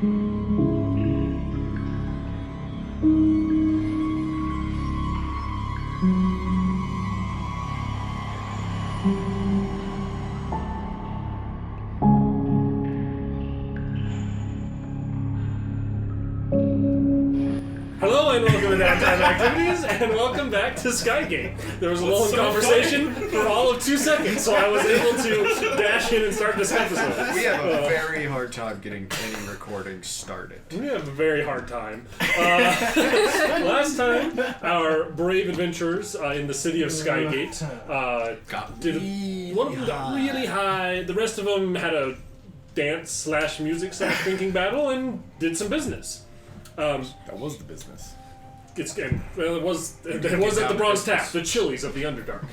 Hello and welcome to Downtime Activities, and welcome back to Skygate. There was a lull in conversation for all of 2 seconds, so I was able to dash in and start this episode. We have a very hard time getting any recording started. We have a very hard time. Last time, our brave adventurers in the city of Skygate one of them got really high. The rest of them had a dance/music/drinking battle and did some business. That was the business. It was at the Bronze Tap, the Chili's of the Underdark.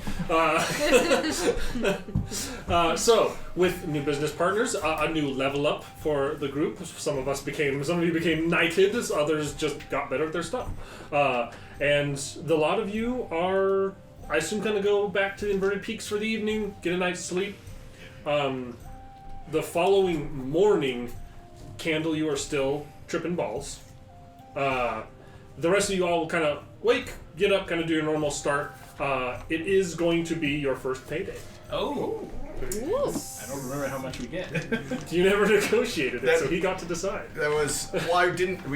So, with new business partners, a new level up for the group. Some of you became knighted, others just got better at their stuff. And the lot of you are, I assume, going to go back to the Inverted Peaks for the evening, get a night's sleep. The following morning, Candle, you are still tripping balls. The rest of you all will kind of wake, get up, kind of do your normal start. It is going to be your first payday. Oh. Ooh. I don't remember how much we get. You never negotiated it, so he got to decide. That was I didn't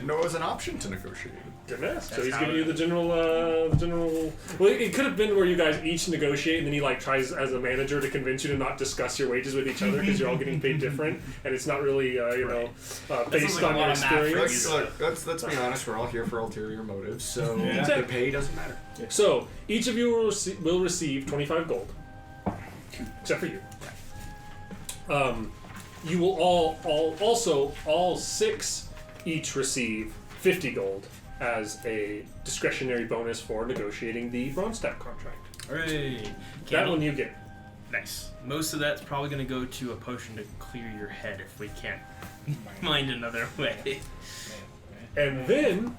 know it was an option to negotiate. Didn't ask. So That's he's how giving you it- the general. Well, it could have been where you guys each negotiate, and then he tries as a manager to convince you to not discuss your wages with each other because you're all getting paid different, and it's not really based on your experience. Let's be honest. We're all here for ulterior motives, so Yeah. the pay doesn't matter. So each of you will receive 25 gold, except for you. You will all 6 each receive 50 gold as a discretionary bonus for negotiating the Bronze Tap contract. Hooray. That one you get. Nice. Most of that's probably going to go to a potion to clear your head if we can't find another way. And then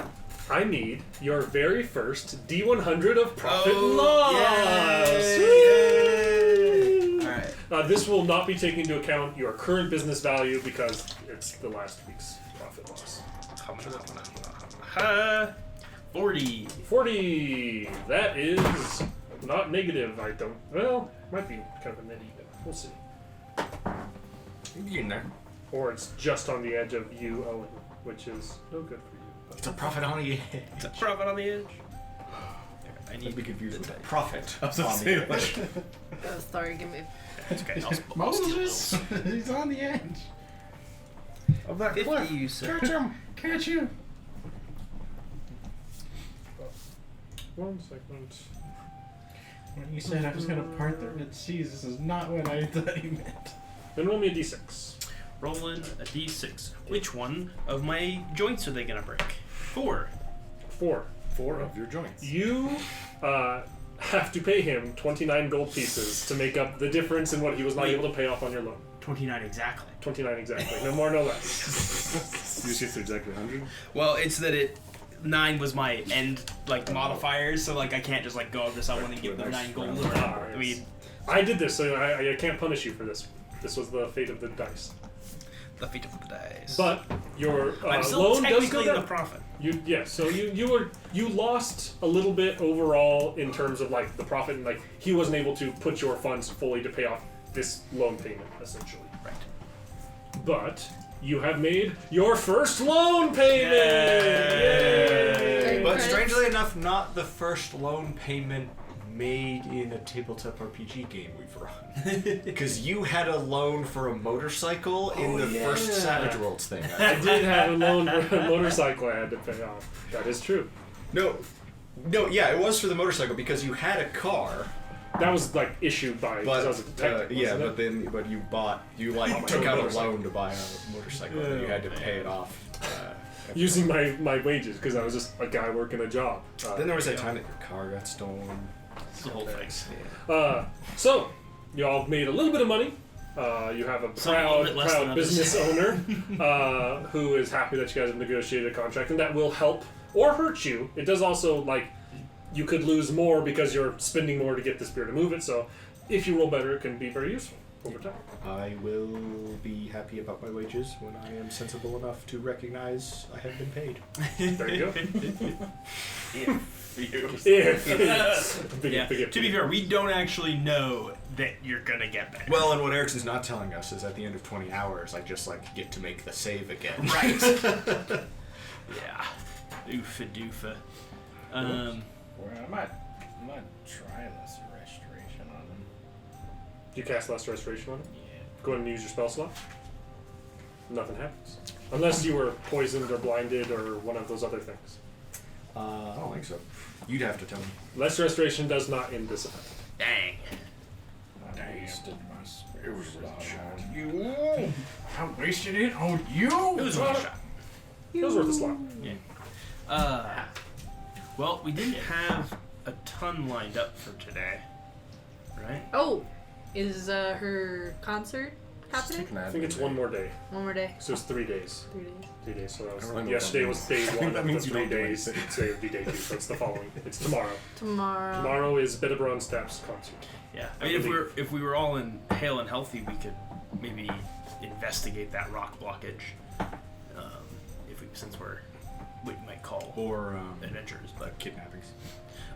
I need your very first D100 of profit and loss. Yay! Woo! Alright. This will not be taking into account your current business value because it's the last week's profit loss. 40. 40. That is not negative. Might be kind of a net even. We'll see. You know, Or it's just on the edge of you owing, which is no good for you. it's a profit on the edge. It's a profit on the edge. I I'd need be confused with the that. Profit I was on gonna the say edge. Oh, sorry, give me. It's okay. I'll steal Moses, those. he's on the edge of that 50 cliff. you said. Catch him! Catch you! 1 second. When you said I was gonna part the Red Seas, this is not what I thought you meant. Then roll me a d6. Rolling a d6. Which one of my joints are they going to break? 4. 4. 4 of your joints. You have to pay him 29 gold pieces to make up the difference in what he was not able to pay off on your loan. 29 exactly. 29 exactly. No more, no less. You just get to exactly 100? Well, it's that 9 was my end modifier, so I can't just go over someone and give them 9 gold. I mean, I did this, so I can't punish you for this. This was the fate of the dice. the feat of the dice. But your I'm still loan does technically go in down. the profit. So you lost a little bit overall in terms of the profit, and he wasn't able to put your funds fully to pay off this loan payment essentially. Right. But you have made your first loan payment. Yay! But strangely enough, not the first loan payment made in a tabletop RPG game we've run. Because you had a loan for a motorcycle in the first Savage Worlds thing. I did have a loan for a motorcycle I had to pay off. That is true. No, yeah, it was for the motorcycle because you had a car. That was issued by. But I was a detective, yeah, wasn't it? but you took out a loan to buy a motorcycle and you had to pay it off. Using my wages because I was just a guy working a job. Then there was that time that your car got stolen. It's the whole thing. So you all made a little bit of money. You have a proud business owner who is happy that you guys have negotiated a contract, and that will help or hurt you. It does also you could lose more because you're spending more to get the spear to move it. So if you roll better, it can be very useful over time. I will be happy about my wages when I am sensible enough to recognize I have been paid. There you go. To be fair, we don't actually know that you're gonna get paid. Well, and what Erickson's not telling us is at the end of 20 hours, I just get to make the save again. Right. Yeah. Oofa doofa. Well, I might try this restoration on him. You cast Less Restoration on it? Yeah. Go ahead and use your spell slot. Nothing happens. Unless you were poisoned or blinded or one of those other things. I don't think so. You'd have to tell me. Less Restoration does not end this effect. Dang. I wasted my spirit. It was a shot. You. I wasted it on you. It was worth a shot. It was worth a slot. Yeah. Well, we didn't have a ton lined up for today, right? Oh, is her concert happening? I think it's one more day. One more day. So it's 3 days. 3 days. 3 days. So that I was, don't know what yesterday that was means. day I think one that of the means you 3 don't do days. anything. Today would be day 2, so it's the following. It's tomorrow. Tomorrow. Tomorrow is Bitterbron Steps concert. Yeah. I mean, if we were all in hale and healthy, we could maybe investigate that rock blockage. Since we're what you might call Or adventurers, but kidnappings.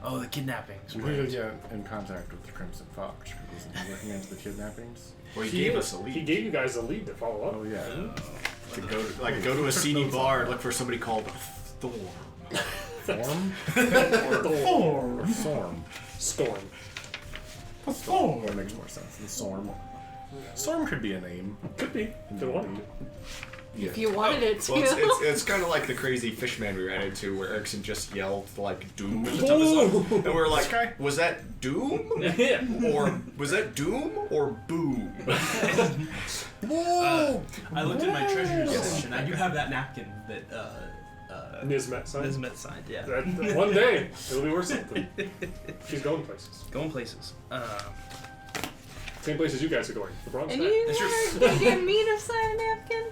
oh, the kidnappings. We Right. need to get in contact with the Crimson Fox. Wasn't he looking into the kidnappings? Well, he gave us a lead. He gave you guys a lead to follow up. Oh yeah. To go to a seedy bar and look for somebody called Thorm. Form? Thorn. Or Storm? Storm. Storm. That makes more sense than Storm. Storm could be a name. Could be. If they wanted to. Yeah. If you wanted it to. Well, it's kind of like the crazy fishman we ran into where Erickson just yelled Doom at the top of his lungs. And we were like, was that Doom? Yeah. Or was that Doom or Boom? I looked at my treasures section. I do have that napkin that Nismet signed. Nismet signed. Yeah. That, one day, it'll be worth something. She's going places. Going places. Same places you guys are going. The Bronx. And Net. you That's are going to get me to sign a napkin?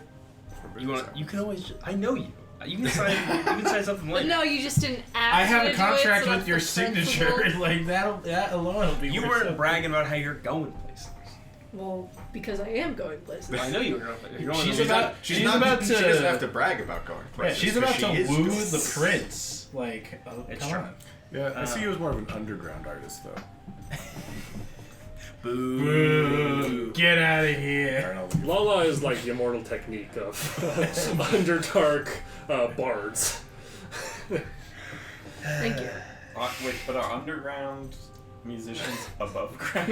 You can always. I know you. You can sign. You can sign something But later. no, you just didn't ask I have me a to do it, contract so with that's your the signature. principle. Like that alone will be. You worth weren't something. bragging about how you're going places. Well, because I am going places. I know you were going places. You're going She's to about- She's She's not. about to- She doesn't have to brag about going. Yeah, places, she's 'cause about she to is woo going. the prince. Like, oh, It's come true. on. Yeah, I see you as more of an underground artist, though. Boo. Boo! Get out of I here. don't know. Lala is like the immortal technique of Underdark bards. Thank you. Wait, but are underground musicians above ground?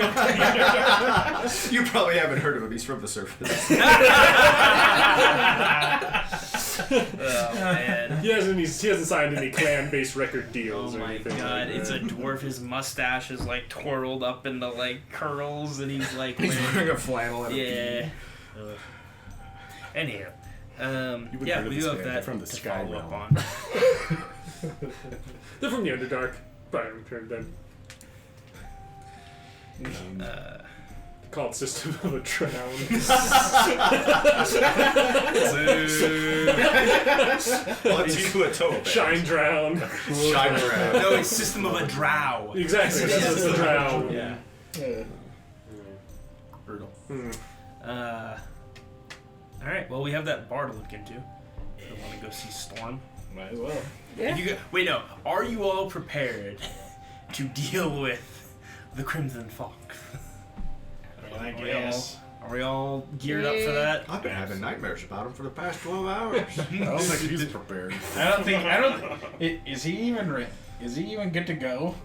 You probably haven't heard of him. He's from the surface. Oh man. He hasn't signed any clan-based record Oh deals or my anything. god, like it's a that. dwarf. His mustache is like twirled up into like curls, and he's like He's wearing- wearing a flannel and a yeah. Anyhow, You would yeah, heard of we this do have band. that They're from the to Sky follow up Realm. on. They're from the Underdark. But I'm turned them. Called System of a Drown. Let's do a toe. Shine Drown. Shine around. No, it's System of a Drow. Exactly. That's the Drown. Yeah. Yeah. Brutal. Hmm. All right. Well, we have that bar to look into. If you want to go see Storm. Might as well. If you go, wait, no. Are you all prepared to deal with the Crimson Fox? I guess. Are we all geared up for that? I've been having nightmares about him for the past 12 hours. I don't think he's prepared. Is he even good to go?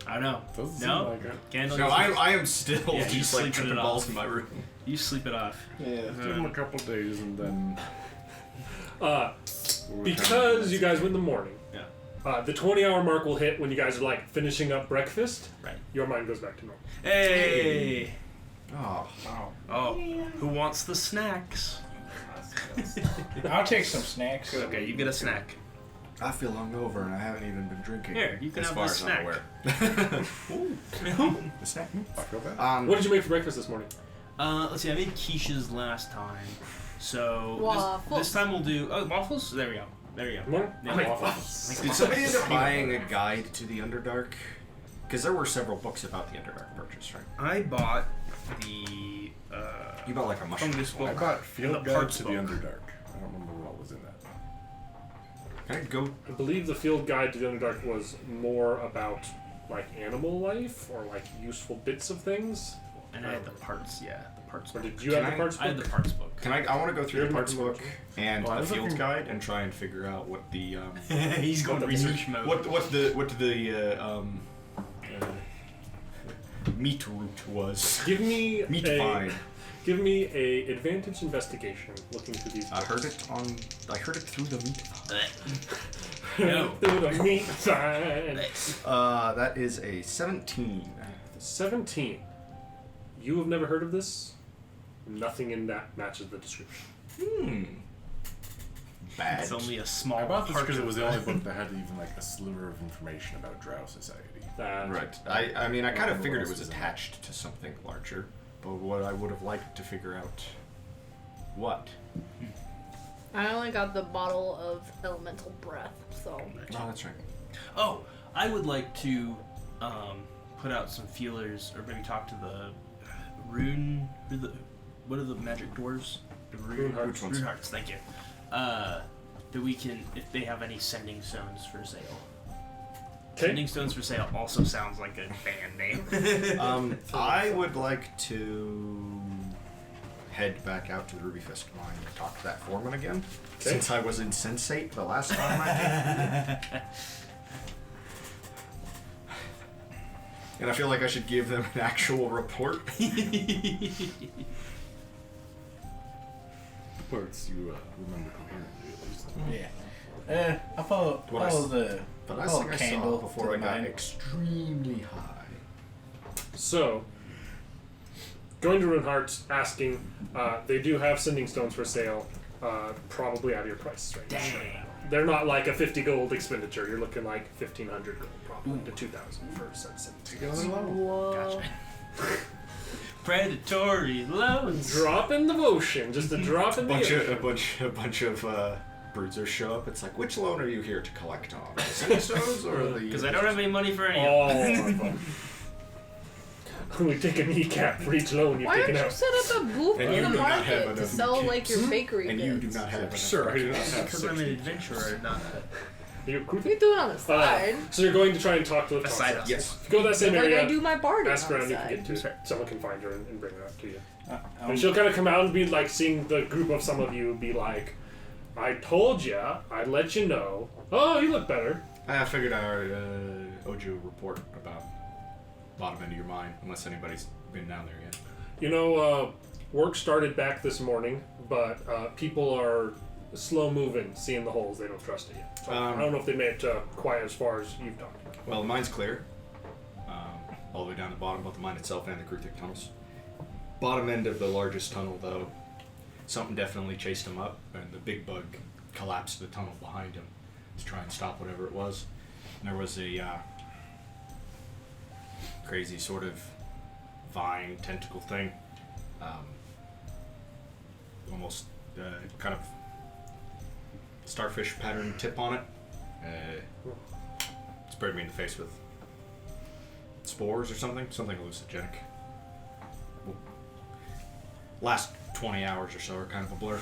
I don't know. Doesn't seem No? like it. Candle. No, I am still Yeah, he's just like sleeping tripping it balls off. in my room. You sleep it off. Yeah. Give him a couple days and then. Because you guys went in the morning. Yeah. The 20-hour mark will hit when you guys are like finishing up breakfast. Right. Your mind goes back to normal. Hey. Oh. Oh. Who wants the snacks? I'll take some snacks. Okay, you get a snack. I feel hungover and I haven't even been drinking. Here, you can as have far the as snack. I'm aware. The snack. I feel bad. What did you make for breakfast this morning? Let's see. I made quiches last time, so Waffles. this time we'll do waffles. There we go. There you go. Morning? Yeah, I make waffles. waffles. Did somebody end up buying a guide to the Underdark? Because there were several books about the Underdark purchase, right? I bought the You bought like a mushroom. fungus I book. bought Field and the Guide parts to the book. Underdark. I don't remember what was in that. Can I go? I believe the field guide to the Underdark was more about like animal life or like useful bits of things. And I had the parts, the parts Or book. did you Can have the I- parts I had book? the parts book. Can I want to go through You're the parts not- book and Well, I the was field looking- guide and try and figure out what the He's going the research mode. what the meat route was. Give me Meat a vine. give me a advantage investigation looking through these. I heard books. it through the meat No. Through the meat vine. vine. That is a 17. 17. You have never heard of this? Nothing in that matches the description. Bad. It's only a small I bought this part because it of was the only book that had even like a sliver of information about Drow society. Right. I mean, I kind of remember figured what it was else was in attached to something larger, but what I would have liked to figure out what. I only got the bottle of elemental breath, so. Oh, that's right. Oh, I would like to put out some feelers, or maybe talk to the rune. What are the magic dwarves? The Rune hearts. Which ones? Rune hearts. Thank you. That we can, if they have any sending stones for sale. Okay. Sending stones for sale also sounds like a band name. I would like to head back out to the Ruby Fist mine and talk to that foreman again, Okay. since I was insensate the last time I did. And I feel like I should give them an actual report. Parts you remember coherently at least. Yeah. I follow What I s- the The last follow thing I candle saw before to I the got mine. extremely high. So, going to Runeheart, asking, they do have sending stones for sale, probably out of your price range. Dang. They're not like a 50 gold expenditure. You're looking like 1,500 gold, probably to 2,000 for a set of sending stones. Whoa. Gotcha. Predatory loans. Drop in devotion, just a drop in the ocean. A bunch of bruisers show up. It's like, which loan are you here to collect on? The sending stones or the? Because I don't have any money for any of them. Oh, we take a kneecap for each loan you've Why don't taken you out. set up a booth And in you the do not have market to enough sell like your bakery and goods? you do not have enough. Sure, I do not have Because I'm an 60. adventurer, not You're You do it on the side. so you're going to try and talk to the a side process. hustle. Yes. If you go to that same Like area, I do my barding ask on around, the you can get side. to it. Someone can find her and bring her up to you. I'm- And she'll kind of come out and be like, seeing the group of some of you, be like, I told ya, I'd let you know. Oh, you look better. I figured I already owed you a report about bottom end of your mine, unless anybody's been down there yet. You know, work started back this morning, but people are slow moving, seeing the holes. They don't trust it yet. So I don't know if they made it quite as far as you've talked about. Well, the mine's clear. All the way down the bottom, both the mine itself and the Kruthic tunnels. Bottom end of the largest tunnel, though, something definitely chased him up, and the big bug collapsed the tunnel behind him to try and stop whatever it was. And there was a crazy sort of vine tentacle thing, almost kind of starfish pattern tip on it. Sprayed me in the face with spores or something hallucinogenic. Last 20 hours or so are kind of a blur.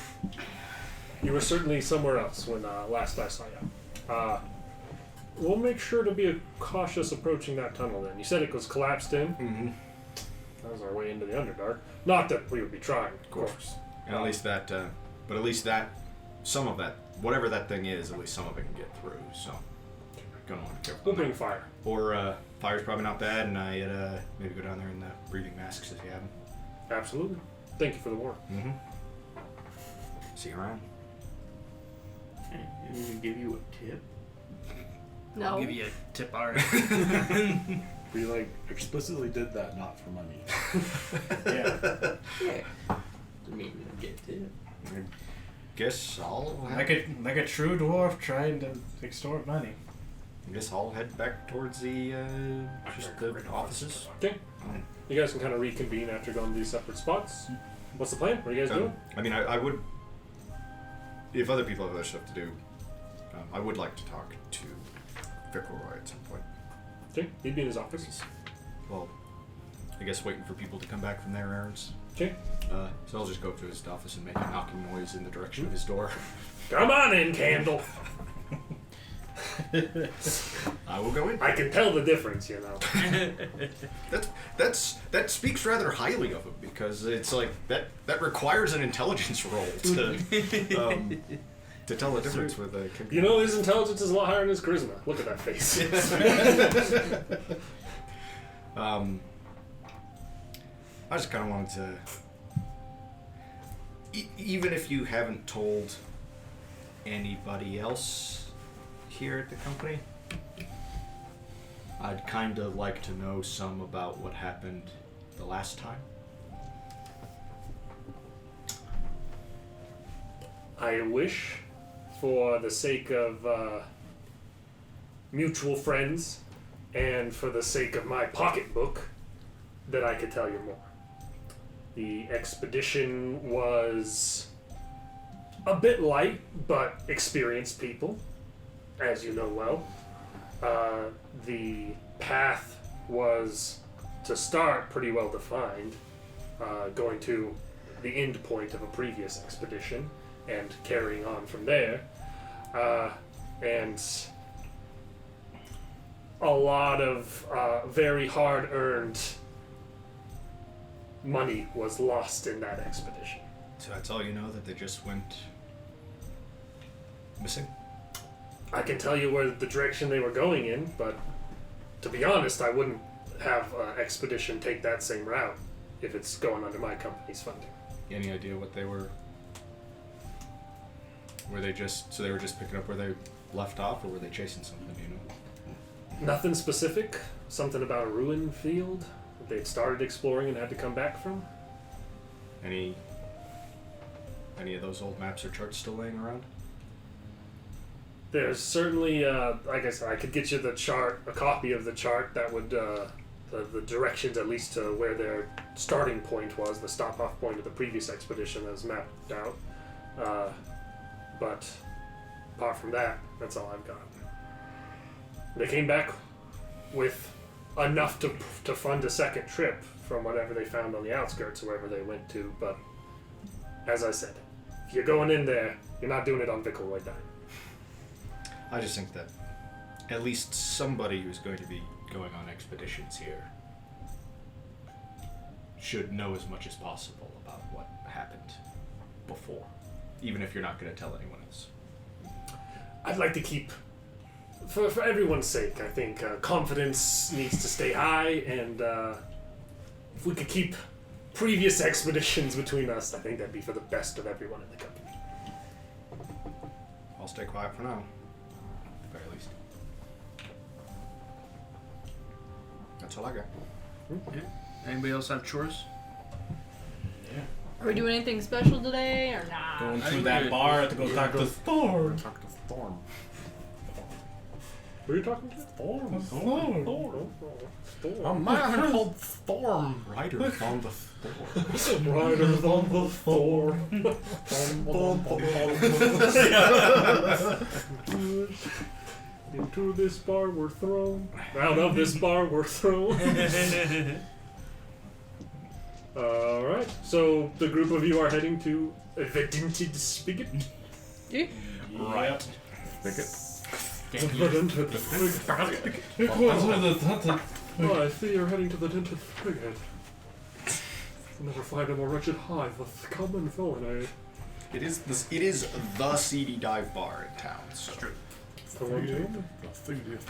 You were certainly somewhere else when last I saw you. We'll make sure to be cautious approaching that tunnel then. You said it was collapsed in. Mm-hmm. That was our way into the Underdark. Not that we would be trying, of course. And at least that, but at least that, some of that, whatever that thing is, at least some of it can get through. So, gonna want to be careful. We'll bring fire. Or fire's probably not bad, and I maybe go down there in the breathing masks if you have them. Absolutely. Thank you for the warning. Mm-hmm. See you around. Didn't even give you a tip. No. I'll give you a tip already. We like explicitly did that not for money. Yeah. Yeah. Didn't even get a tip. Guess I'll Like a true dwarf trying to extort money. guess I'll head back towards the just the offices. Okay. You guys can kind of reconvene after going to these separate spots. What's the plan? What are you guys doing? I mean, I would, if other people have other stuff to do, I would like to talk to Vickelroy at some point. Okay. He'd be in his office. Well, I guess waiting for people to come back from their errands. Okay. So I'll just go up to his office and make a knocking noise in the direction of his door. Come on in, Candle. I will go in. I can tell the difference, you know. That speaks rather highly of him because it's like that requires an intelligence roll to tell the difference with a. You know, his intelligence is a lot higher than his charisma. Look at that face. I just kind of wanted to. Even if you haven't told anybody else here at the company, I'd kind of like to know some about what happened the last time. I wish, for the sake of mutual friends and for the sake of my pocketbook, that I could tell you more. The expedition was a bit light, but experienced people, as you know well. The path was, to start, pretty well defined, going to the end point of a previous expedition and carrying on from there. And a lot of very hard-earned money was lost in that expedition. So that's all you know, that they just went missing? I can tell you where the direction they were going in, but to be honest, I wouldn't have an expedition take that same route if it's going under my company's funding. Any idea what they were? Were they just picking up where they left off, or were they chasing something? Do you know? Nothing specific. Something about a ruined field that they'd started exploring and had to come back from. Any of those old maps or charts still laying around? There's certainly, like I said, I could get you the chart, a copy of the chart that would, the directions at least to where their starting point was, the stop-off point of the previous expedition that was mapped out. But apart from that, that's all I've got. They came back with enough to fund a second trip from whatever they found on the outskirts, wherever they went to, but as I said, if you're going in there, you're not doing it on Vickelroy dime. I just think that at least somebody who's going to be going on expeditions here should know as much as possible about what happened before, even if you're not going to tell anyone else. I'd like to keep, for everyone's sake, I think confidence needs to stay high, and if we could keep previous expeditions between us, I think that'd be for the best of everyone in the company. I'll stay quiet for now, at the very least. That's all I got. Yeah. Anybody else have chores? Are we doing anything special today or not? Going I to think that we're- bar to go talk to Thor. Talk to Storm. Who are you talking to? Storm. Thor. A man called Storm. Riders on the storm. Riders on the storm. Into this bar we're thrown. Out of this bar we're thrown. Alright, so the group of you are heading to the dented spigot. Right. Spigot. The dented spigot. Oh, I see you're heading to the dented spigot. I'll never find a more wretched hive of common villainy. It is the seedy dive bar in town. So. True. The one you? The thing is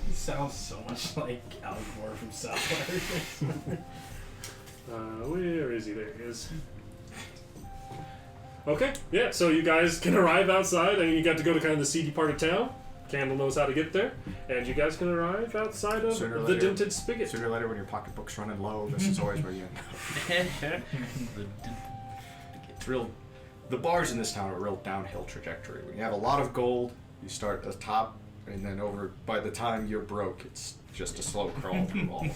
He sounds so much like Al Gore from South Park. Where is he? There he is. Okay, yeah, so you guys can arrive outside, and you got to go to kind of the seedy part of town. Candle knows how to get there, and you guys can arrive outside of Sooner or the later. dented spigot. Sooner or later, when your pocketbook's running low, this is always where you end up. It's real. The bars in this town are a real downhill trajectory. When you have a lot of gold, you start at the top, and then by the time you're broke, it's just a slow crawl through all.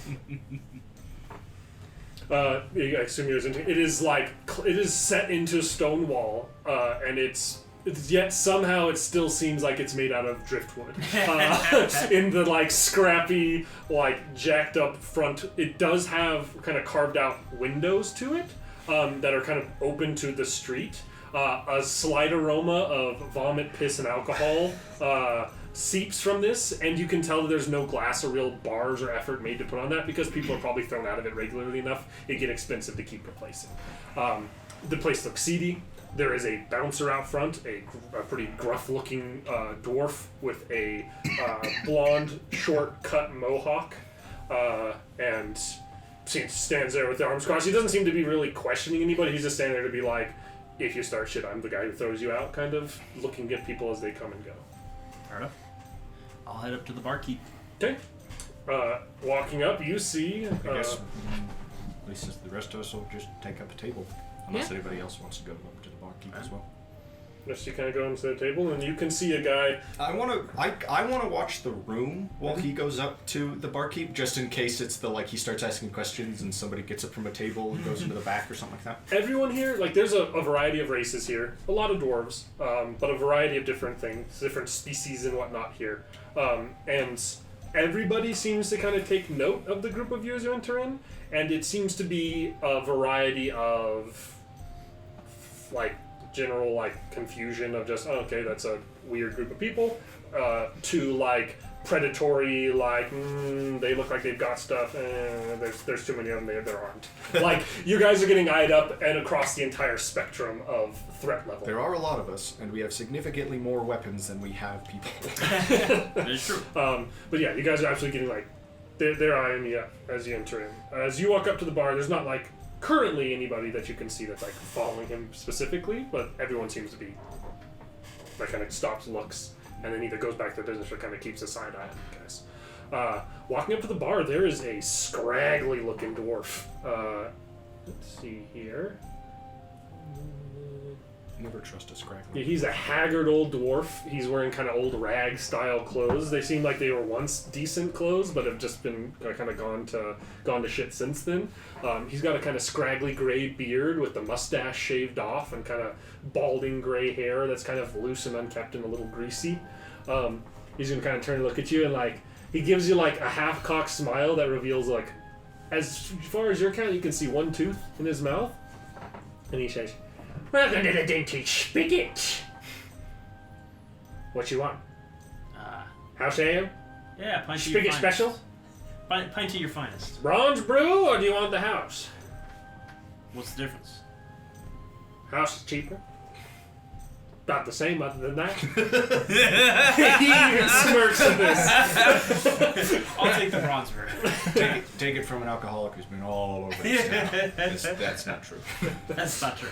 I assume yours. It is like it is set into stone wall, and it's yet somehow it still seems like it's made out of driftwood. In the like scrappy, like jacked up front, it does have kind of carved out windows to it that are kind of open to the street. A slight aroma of vomit, piss, and alcohol seeps from this, and you can tell that there's no glass or real bars or effort made to put on that because people are probably thrown out of it regularly enough. It get expensive to keep replacing. The place looks seedy. There is a bouncer out front, a pretty gruff-looking dwarf with a blonde, short-cut mohawk, and stands there with the arms crossed. He doesn't seem to be really questioning anybody. He's just standing there to be like, if you start shit, I'm the guy who throws you out, kind of looking at people as they come and go. Fair enough. I'll head up to the barkeep. Okay. Walking up, you see... I guess at least the rest of us will just take up a table. Unless anybody else wants to go up to the barkeep as well. Just you kind of go into the table, and you can see a guy... I wanna watch the room while he goes up to the barkeep, just in case it's he starts asking questions and somebody gets up from a table and goes into the back or something like that. Everyone here, there's a variety of races here. A lot of dwarves, but a variety of different things, different species and whatnot here. And everybody seems to kind of take note of the group of you as you enter in, and it seems to be a variety of, general, confusion of just, okay, that's a weird group of people, to, predatory, they look like they've got stuff, there's too many of them, there aren't. You guys are getting eyed up and across the entire spectrum of threat level. There are a lot of us, and we have significantly more weapons than we have people. That is true. But yeah, you guys are absolutely getting, they're eyeing you up as you enter in. As you walk up to the bar, there's not, currently anybody that you can see that's following him specifically, but everyone seems to be kind of stops, looks, and then either goes back to business or kind of keeps a side eye on you guys. Walking up to the bar, there is a scraggly looking dwarf. Let's see here. Never trust a scraggly. Yeah, he's a haggard old dwarf. He's wearing kind of old rag style clothes. They seem like they were once decent clothes, but have just been kind of gone to shit since then. He's got a kind of scraggly gray beard with the mustache shaved off and kind of balding gray hair that's kind of loose and unkept and a little greasy. He's gonna kind of turn and look at you and he gives you a half-cocked smile that reveals as far as your count you can see one tooth in his mouth, and he says, "Welcome to the Dented Spigot. What you want? House ale? Yeah, pint of Spigot your finest. special? Pint of your finest. Bronze brew, or do you want the house? What's the difference? House is cheaper. About the same other than that." He even smirks at this. I'll take the bronze brew. Take it from an alcoholic who's been all over this town. That's not true. That's not true.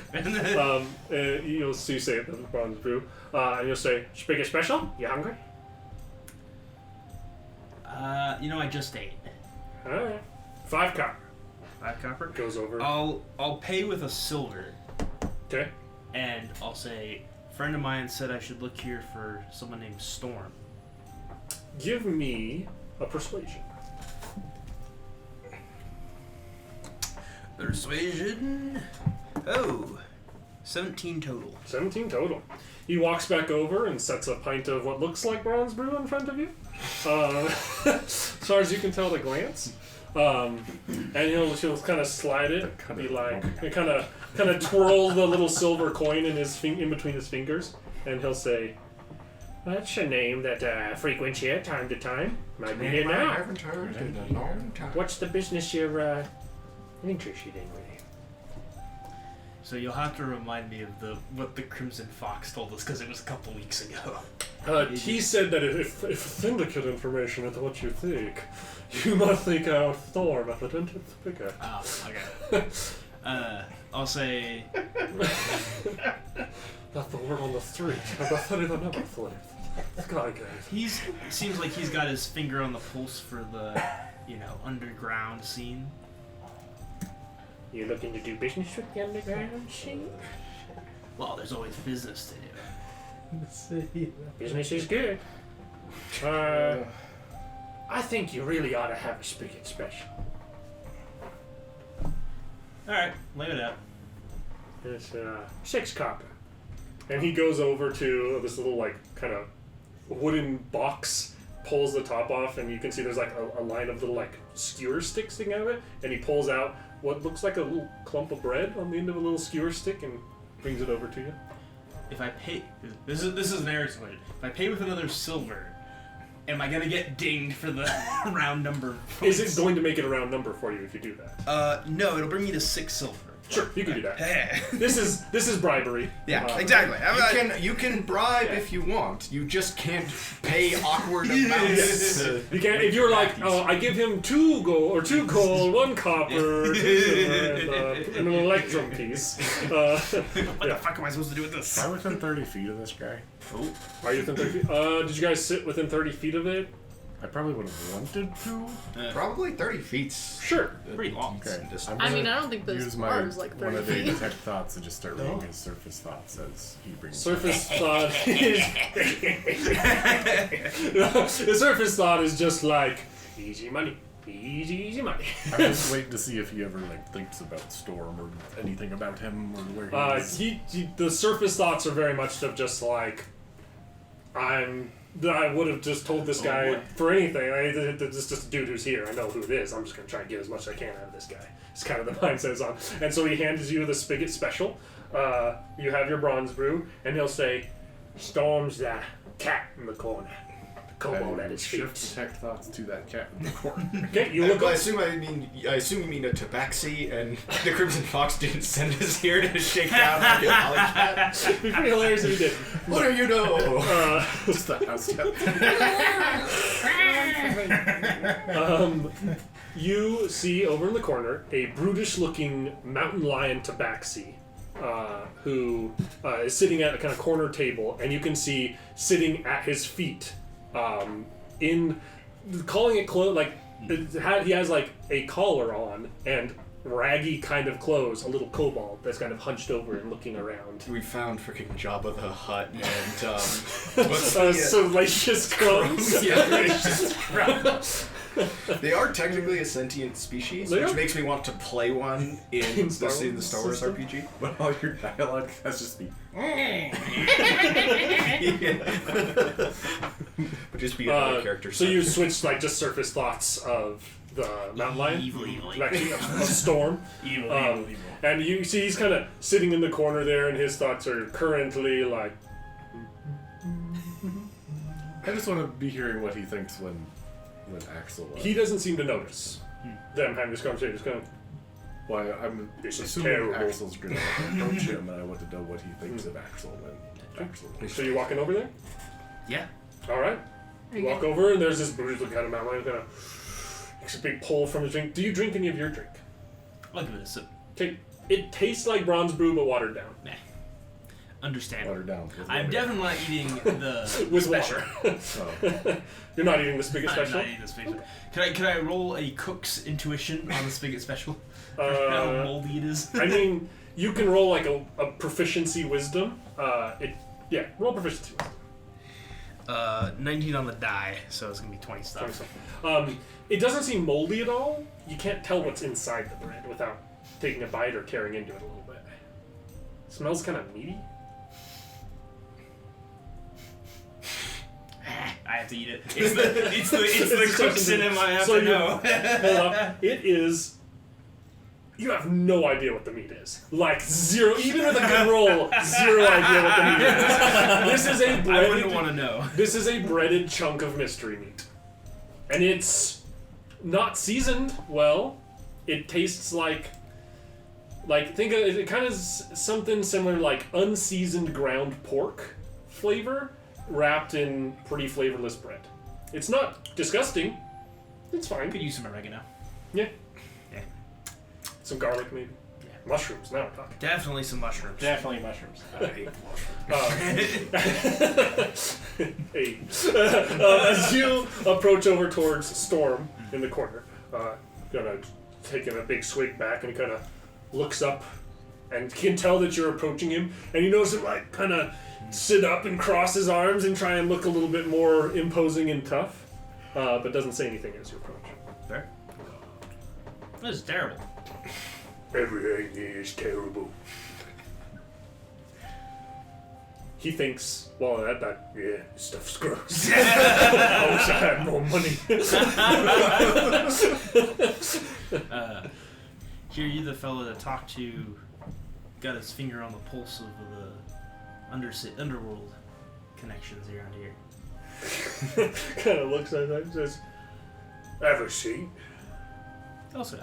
You'll see, say the bronze brew, and you'll say, "Spigot special? You hungry?" I just ate. Alright. 5 copper. 5 copper. Goes over. I'll pay with a silver, Okay. and I'll say, a friend of mine said I should look here for someone named Storm. Give me a persuasion. Persuasion. 17 total. 17 total. He walks back over and sets a pint of what looks like bronze brew in front of you. As far as you can tell at a glance. And he'll kind of slide it, be and kind of twirl the little silver coin in between his fingers, and he'll say, "That's a name that frequents here time to time. Might be here now. I haven't heard in a long time. What's the business you're interested in with him?" So you'll have to remind me of what the Crimson Fox told us because it was a couple weeks ago. He said that if Syndicate information is what you think, you must seek out Storm at the Dented Spigot. Oh, okay. I'll say... That's the word on the street. That's the number for it. Skygate. Seems like he's got his finger on the pulse for the, underground scene. You looking to do business with the underground scene? Well, there's always business to do. Business is good. I think you really ought to have a Spigot special. Alright, lay it out. It's 6 copper. And he goes over to this little, like, kind of wooden box, pulls the top off, and you can see there's, like, a line of little, like, skewer sticks sticking out of it. And he pulls out what looks like a little clump of bread on the end of a little skewer stick and brings it over to you. If I pay, this is an area question. If I pay with another silver, am I gonna get dinged for the round number? Is it going to make it a round number for you if you do that? No, it'll bring me to 6 silver. Sure, you can do that. This is bribery. Yeah, exactly. You can bribe if you want. You just can't pay awkward amounts. You can't. If you're like, oh, I give him 2 gold or 2 gold, 1 copper, 2 silver, and an electrum piece. What the fuck am I supposed to do with this? Am I within 30 feet of this guy? Oh, are you within 30 feet? Did you guys sit within 30 feet of it? I probably would have wanted to. Probably 30 feet's Sure. Pretty long. Okay. distance. I mean, I don't think this use bar my is like one 30 of the feet. detect thoughts and just start reading his surface thoughts as he brings. Surface thought is the surface thought is just like easy money, easy money. I'm just waiting to see if he ever like thinks about Storm or anything about him or where he is. The surface thoughts are very much of just like I would have just told this guy for anything. It's just a dude who's here. I know who it is. I'm just going to try and get as much as I can out of this guy. It's kind of the mindset is on. And so he hands you the Spigot Special. You have your bronze brew, and he'll say, Storm's the cat in the corner. The kobold at his feet. Shift detect thoughts to that cat in the corner. Okay, you look I up. assume you mean a tabaxi, and the Crimson Fox didn't send us here to shake down like an alley cat. It'd be pretty hilarious if he did. What do you know? Just the house cat. You see over in the corner a brutish-looking mountain lion tabaxi who is sitting at a kind of corner table, and you can see sitting at his feet in calling it clothes like he has like a collar on and raggy kind of clothes, a little kobold that's kind of hunched over and looking around. We found freaking Jabba the Hutt and Salacious crumbs. They are technically a sentient species, which makes me want to play one in the Star Wars system? RPG. But all your dialogue has just be. But just be another character. So you switched like just surface thoughts of the mountain lion, Evil. actually of Storm, Evil. and you see he's kind of sitting in the corner there, and his thoughts are currently like. I just want to be hearing what he thinks when Axel. He doesn't seem to notice them having this conversation. Just kind of. Well, I'm This is assuming terrible. Axel's going to approach him, and I want to know what he thinks of Axel when Axel. So you walking over there? Yeah. All right. You walk over, and there's this brutish looking at a mountain lion kind of takes a big pull from his drink. Do you drink any of your drink? I'll give it a sip. Okay. It tastes like bronze brew, but watered down. Nah. Understandable. Water down. with I'm water. definitely not eating the With special. water. Oh. You're not eating the spigot I'm special? not eating the spigot. Can I roll a cook's intuition on the spigot special? How moldy it is. I mean, you can roll like a proficiency wisdom. Roll proficiency wisdom. 19 on the die, so it's gonna be 20 stuff. It doesn't seem moldy at all. You can't tell what's inside the bread without taking a bite or tearing into it a little bit. It smells kind of meaty. I have to eat it. It's the cook's in him. I have So to you- know. Hold up. It is. You have no idea what the meat is. Like zero. Even with a good roll, zero idea what the meat is. This is a I breaded. wouldn't want to know. This is a breaded chunk of mystery meat, and it's not seasoned well. It tastes like think of it kind of something similar to like unseasoned ground pork flavor wrapped in pretty flavorless bread. It's not disgusting. It's fine. Could use some oregano. Yeah. Yeah. Some garlic maybe. Yeah. Mushrooms. Now we're talking. Definitely some mushrooms. Definitely mushrooms. Hey. As you approach over towards Storm in the corner, gonna taking a big swig back, and he kind of looks up, and can tell that you're approaching him, and you notice him like kind of sit up and cross his arms and try and look a little bit more imposing and tough, but doesn't say anything as you approach. Fair. This is terrible. Everything is terrible. he thinks, well, that yeah, this stuff's gross. I wish I had more money. Here, you the fellow to talk to, got his finger on the pulse of the underworld connections around here. Kind of looks at that and says, have a seat. Also,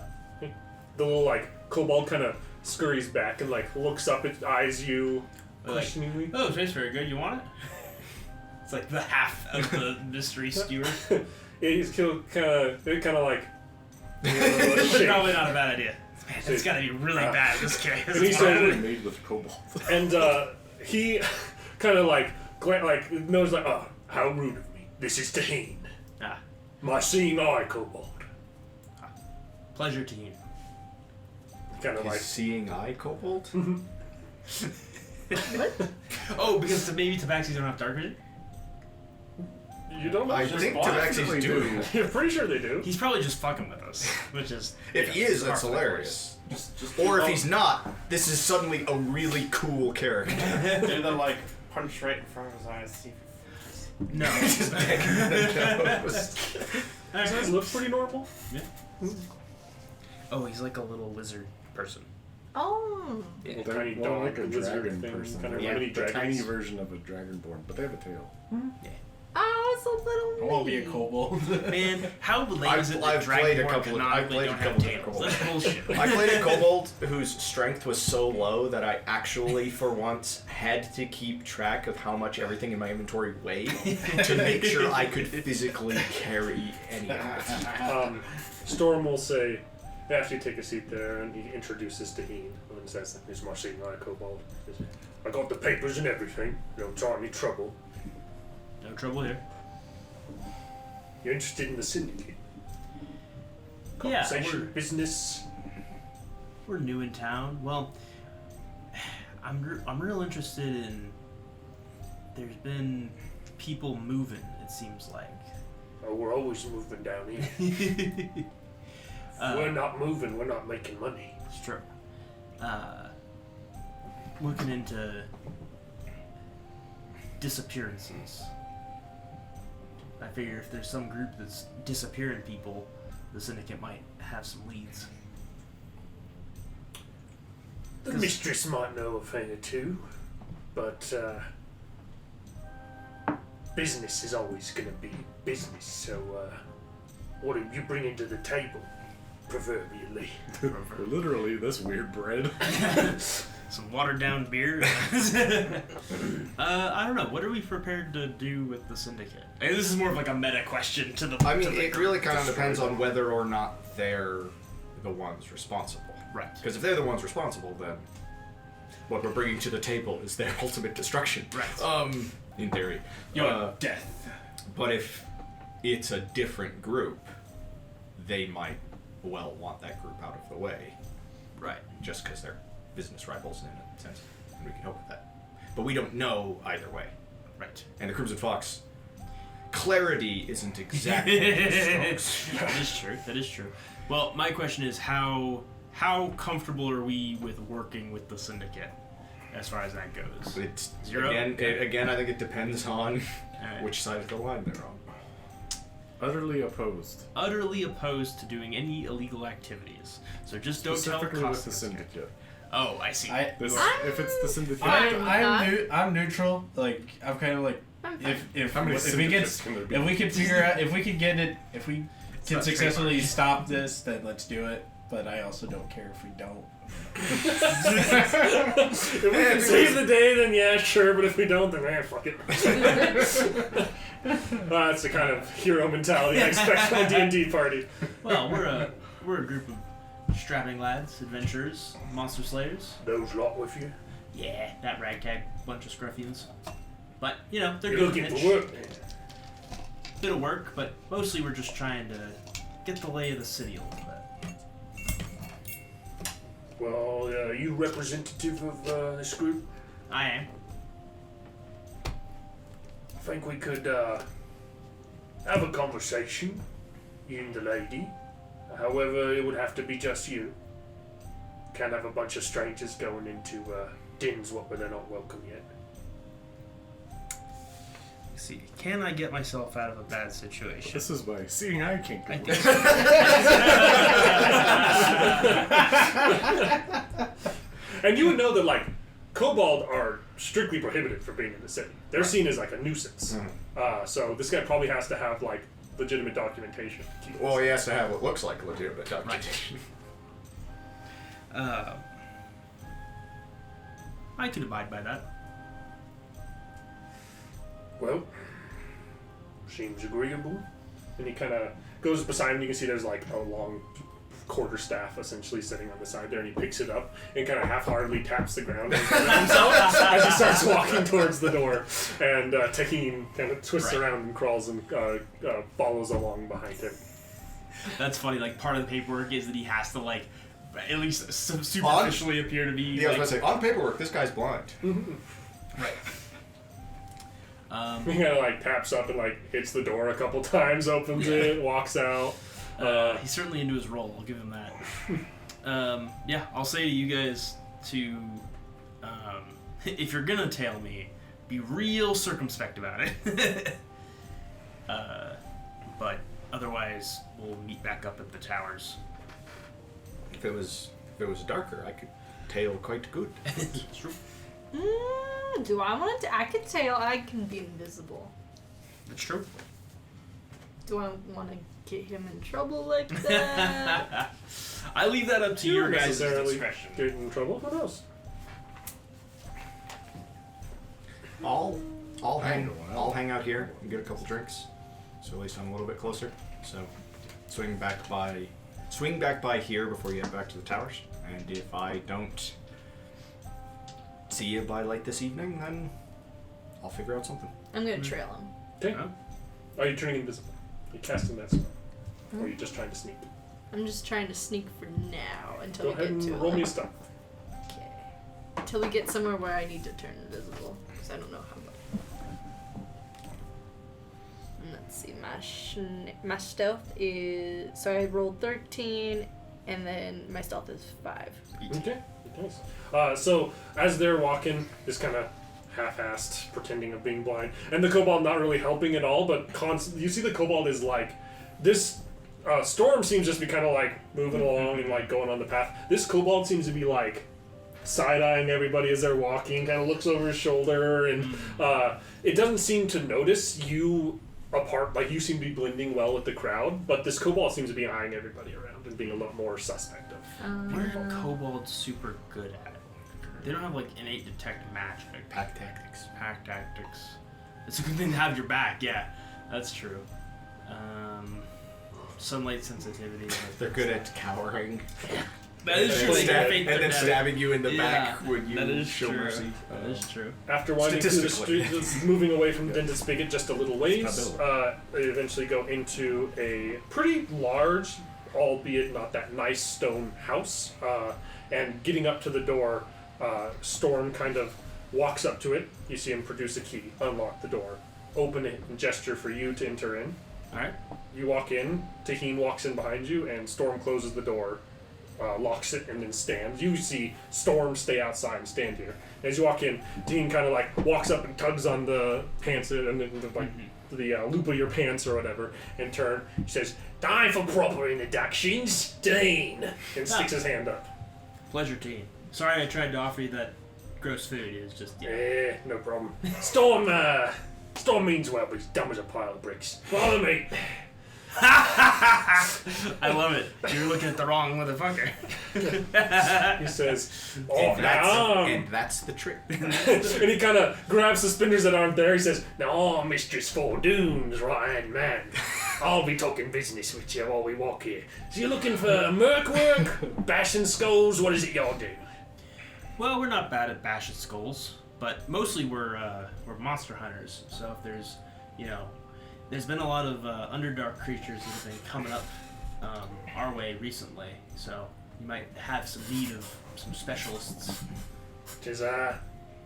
The little, like, kobold kind of scurries back and, like, looks up and eyes you questioningly. oh, tastes very good. You want it? It's like the half of the mystery skewer. Yeah, he's kind of like... Probably not a bad idea. Man, it's gotta be really bad in this case. And he said, made with cobalt. and he kind of like knows like, oh, how rude of me. This is Taheen, Ah, my seeing eye kobold. pleasure to you. Kind of He's like, seeing eye kobold? Oh, because maybe tabaxis don't have dark vision? you don't know. I Just think possibly tabaxis do. do. You're pretty sure they do. He's probably just fucking with us, which is... If he is, that's hilarious. Just Or if he's not, this is suddenly a really cool character. do the like punch right in front of his eyes. See if No. Just banging the nose. His eyes look pretty normal. Oh, he's like a little lizard person. Oh. Little They're tiny more dog, like a lizard dragon thing, person. kind of They're mini like the tiny dragons. version of a dragonborn, but they have a tail. Oh, it's a little I won't be a me. kobold. Man, how lame is it that I've played a Dragonborn couple of- I've canonically played a don't have couple of tails? kobolds. That's bullshit. I played a kobold whose strength was so low that I actually, for once, had to keep track of how much everything in my inventory weighed to make sure I could physically carry any of it. Storm will say, after you take a seat there, and he introduces Taheen, and says, here's my seeing eye kobold. He says, I got the papers and everything. You don't try any trouble. No trouble here. You're interested in the Syndicate? Yeah, Conversation, business. we're new in town. Well, I'm real interested in... There's been people moving, it seems like. Oh, we're always moving down here. We're not moving, we're not making money. It's true. Looking into disappearances. I figure if there's some group that's disappearing people, the Syndicate might have some leads. The mistress might know a thing or two, but business is always going to be business, so what are you bringing to the table, proverbially? Literally, this weird bread. Some watered down beer. I don't know. What are we prepared to do with the Syndicate? And this is more of like a meta question to the. I mean, to the it really kind of group. depends on whether or not they're the ones responsible. Right. Because if they're the ones responsible, then what we're bringing to the table is their ultimate destruction. Right. In theory. Your death. But if it's a different group, they might well want that group out of the way, Right. just because they're business rivals in a sense, and we can help with that. But we don't know either way. Right. And the Crimson Fox, clarity isn't exactly their strong That is true. That is true. Well, my question is how comfortable are we with working with the Syndicate, as far as that goes? It's Zero? again, I think it depends on Alright. which side of the line they're on. Utterly opposed. Utterly opposed to doing any illegal activities. So just don't tell Specifically with the Costas. Syndicate. Oh, I see. This, I'm if it's the Syndicate, fine with I'm neutral. Like I'm kind of like I'm fine. if how many if we get syndicates can there be? if we can figure out if we can get it if we can not successfully stop this, then let's do it. But I also don't care if we don't. If we can save the day, then yeah, sure, but if we don't, then fuck it. That's the kind of hero mentality I expect from a D&D party. Well, we're a group of strapping lads, adventurers, monster slayers. Those lot with you? Yeah, that ragtag bunch of scruffians. But you know, they're You're good. looking niche. for work, then. Bit of work, but mostly we're just trying to get the lay of the city a little bit. Well, are you representative of this group? I am. I think we could have a conversation, you and the lady. However, it would have to be just you. Can't have a bunch of strangers going into dens where they're not welcome yet. See, can I get myself out of a bad situation? This is why seeing eye can't I go. think And you would know that, like, kobold are strictly prohibited from being in the city. They're seen as, like, a nuisance. So this guy probably has to have, like, legitimate documentation. to keep Well, this. he has to have what looks like a legitimate documentation. I could abide by that. Well, seems agreeable. And he kind of goes beside him. You can see there's, like, a long quarterstaff essentially sitting on the side there, and he picks it up and kind of half-heartedly taps the ground in front of himself as he starts walking towards the door. And Taheen kind of twists around and crawls and follows along behind him. That's funny. Like, part of the paperwork is that he has to, like, at least superficially appear to be. Yeah, I was like, going to say, on paperwork, this guy's blind. right. He kind of like taps up and like hits the door a couple times, opens it, walks out. He's certainly into his role. I'll give him that. Yeah, I'll say to you guys to, if you're gonna tail me, be real circumspect about it. But otherwise, we'll meet back up at the towers. If it was darker, I could tail quite good. It's true. Do I want to? I could tail. I can be invisible. That's true. Do I want to get him in trouble like that? I leave that up to your guys' necessarily discretion. get in trouble. Who knows? I'll hang out here and get a couple drinks, so at least I'm a little bit closer. So swing back by here before you head back to the towers. And if I don't see you by like this evening, then I'll figure out something. I'm gonna trail him. Okay. Huh? Are you turning invisible? Are you casting that spell? Or are you just trying to sneak? I'm just trying to sneak for now until Go we ahead get to and roll me a stuff. Okay. Until we get somewhere where I need to turn invisible, because I don't know how much. Let's see. My stealth is I rolled 13, and then my stealth is 5. Okay. Nice. So as they're walking, just kind of half-assed, pretending of being blind, and the kobold not really helping at all, but you see the kobold is like this. Storm seems just to be kind of like moving along and like going on the path. This kobold seems to be like side-eyeing everybody as they're walking, kind of looks over his shoulder, and it doesn't seem to notice you apart. Like you seem to be blending well with the crowd, but this kobold seems to be eyeing everybody around and being a lot more suspect of. What are kobolds super good at? They don't have like innate detect magic. Pack tactics. Pack tactics. It's a good thing to have your back. Yeah, that's true. Sunlight sensitivity. They're good at cowering. That is true. And They then, fake and their then death. stabbing you in the back Yeah, when you that is show true. mercy. That is true. After winding through the Statistically. street, just moving away from Dented Spigot just a little ways, Stability. they eventually go into a pretty large, albeit not that nice, stone house. And getting up to the door, Storm kind of walks up to it. You see him produce a key, unlock the door, open it, and gesture for you to enter in. All right. You walk in, Taheen walks in behind you, and Storm closes the door, locks it, and then stands. You see Storm stay outside and stand here. As you walk in, Taheen kind of like walks up and tugs on the pants and the loop of your pants or whatever, and turn. He says, "Time for proper introductions, Taheen," and sticks his hand up. Pleasure, team. Sorry, I tried to offer you that gross food. It was just No problem. Storm means well, but he's dumb as a pile of bricks. Follow me. I love it. You're looking at the wrong motherfucker. He says, And that's the trick. and he kind of grabs suspenders that aren't there. He says, "Now, Mistress Fordoon's right-hand man. I'll be talking business with you while we walk here. So you're looking for merc work? Bashing skulls? What is it y'all do?" Well, we're not bad at bashing skulls, but mostly we're monster hunters. So if there's, there's been a lot of underdark creatures that have been coming up our way recently. So you might have some need of some specialists.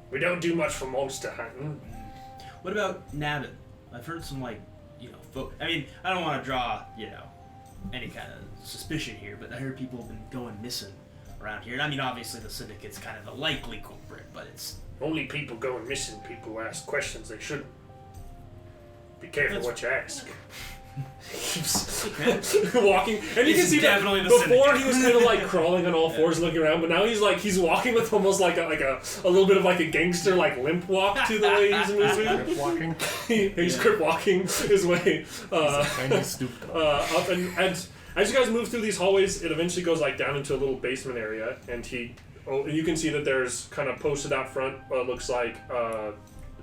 We don't do much for monster hunting. What about nabbing? I've heard some folk. I mean, I don't want to draw any kind of suspicion here, but I heard people have been going missing around here. And I mean, obviously the Syndicate's kind of the likely culprit, but it's Only people going missing, people who ask questions they shouldn't. Be careful what you ask. Walking, and you can see that definitely the before Syndicate. he was kind of like crawling on all fours, looking around, but now he's walking with almost like a little bit of like a gangster like limp walk to the way he's moving. Grip walking. He's crip walking his way Tiny stoop. up, and as you guys move through these hallways, it eventually goes like down into a little basement area, and you can see that there's kind of posted out front what looks like a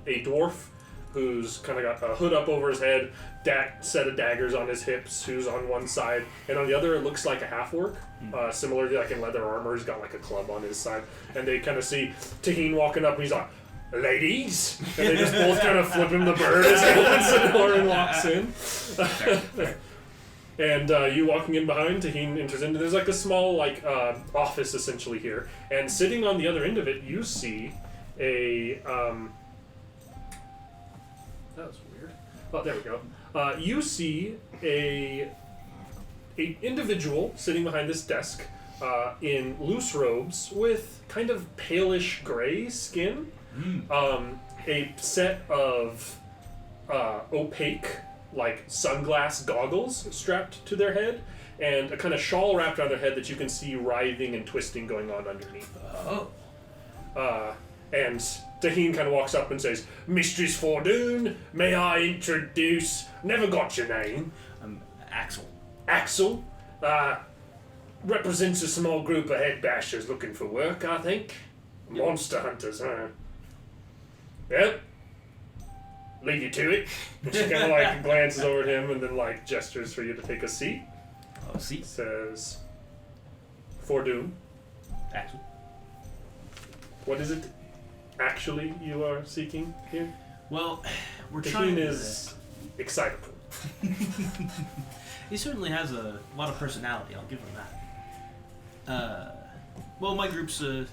dwarf who's kind of got a hood up over his head, set of daggers on his hips, who's on one side, and on the other it looks like a half-orc, similarly like in leather armor. He's got like a club on his side, and they kind of see Taheen walking up, and he's like, "Ladies," and they just both kind of flip him the bird as he opens the door and walks in. And you walking in behind, Taheen enters into. There's like a small like office essentially here, and sitting on the other end of it, you see a. That was weird. Oh, there we go. You see a individual sitting behind this desk in loose robes with kind of palish gray skin. A set of opaque like sunglass goggles strapped to their head, and a kind of shawl wrapped around their head that you can see writhing and twisting going on underneath. And Taheen kind of walks up and says, "Mistress Fordoon, may I introduce... Never got your name." Axel. Axel. Represents a small group of head bashers looking for work, I think. Monster hunters, huh? Yep. Leave you to it. And she kind of like glances over at him and then like gestures for you to take a seat. Oh, see. Says, "Fordoon, Axel. what is it actually you are seeking here?" Well, we're Taheen trying to... is excitable. He certainly has a lot of personality, I'll give him that. Well, my group's a,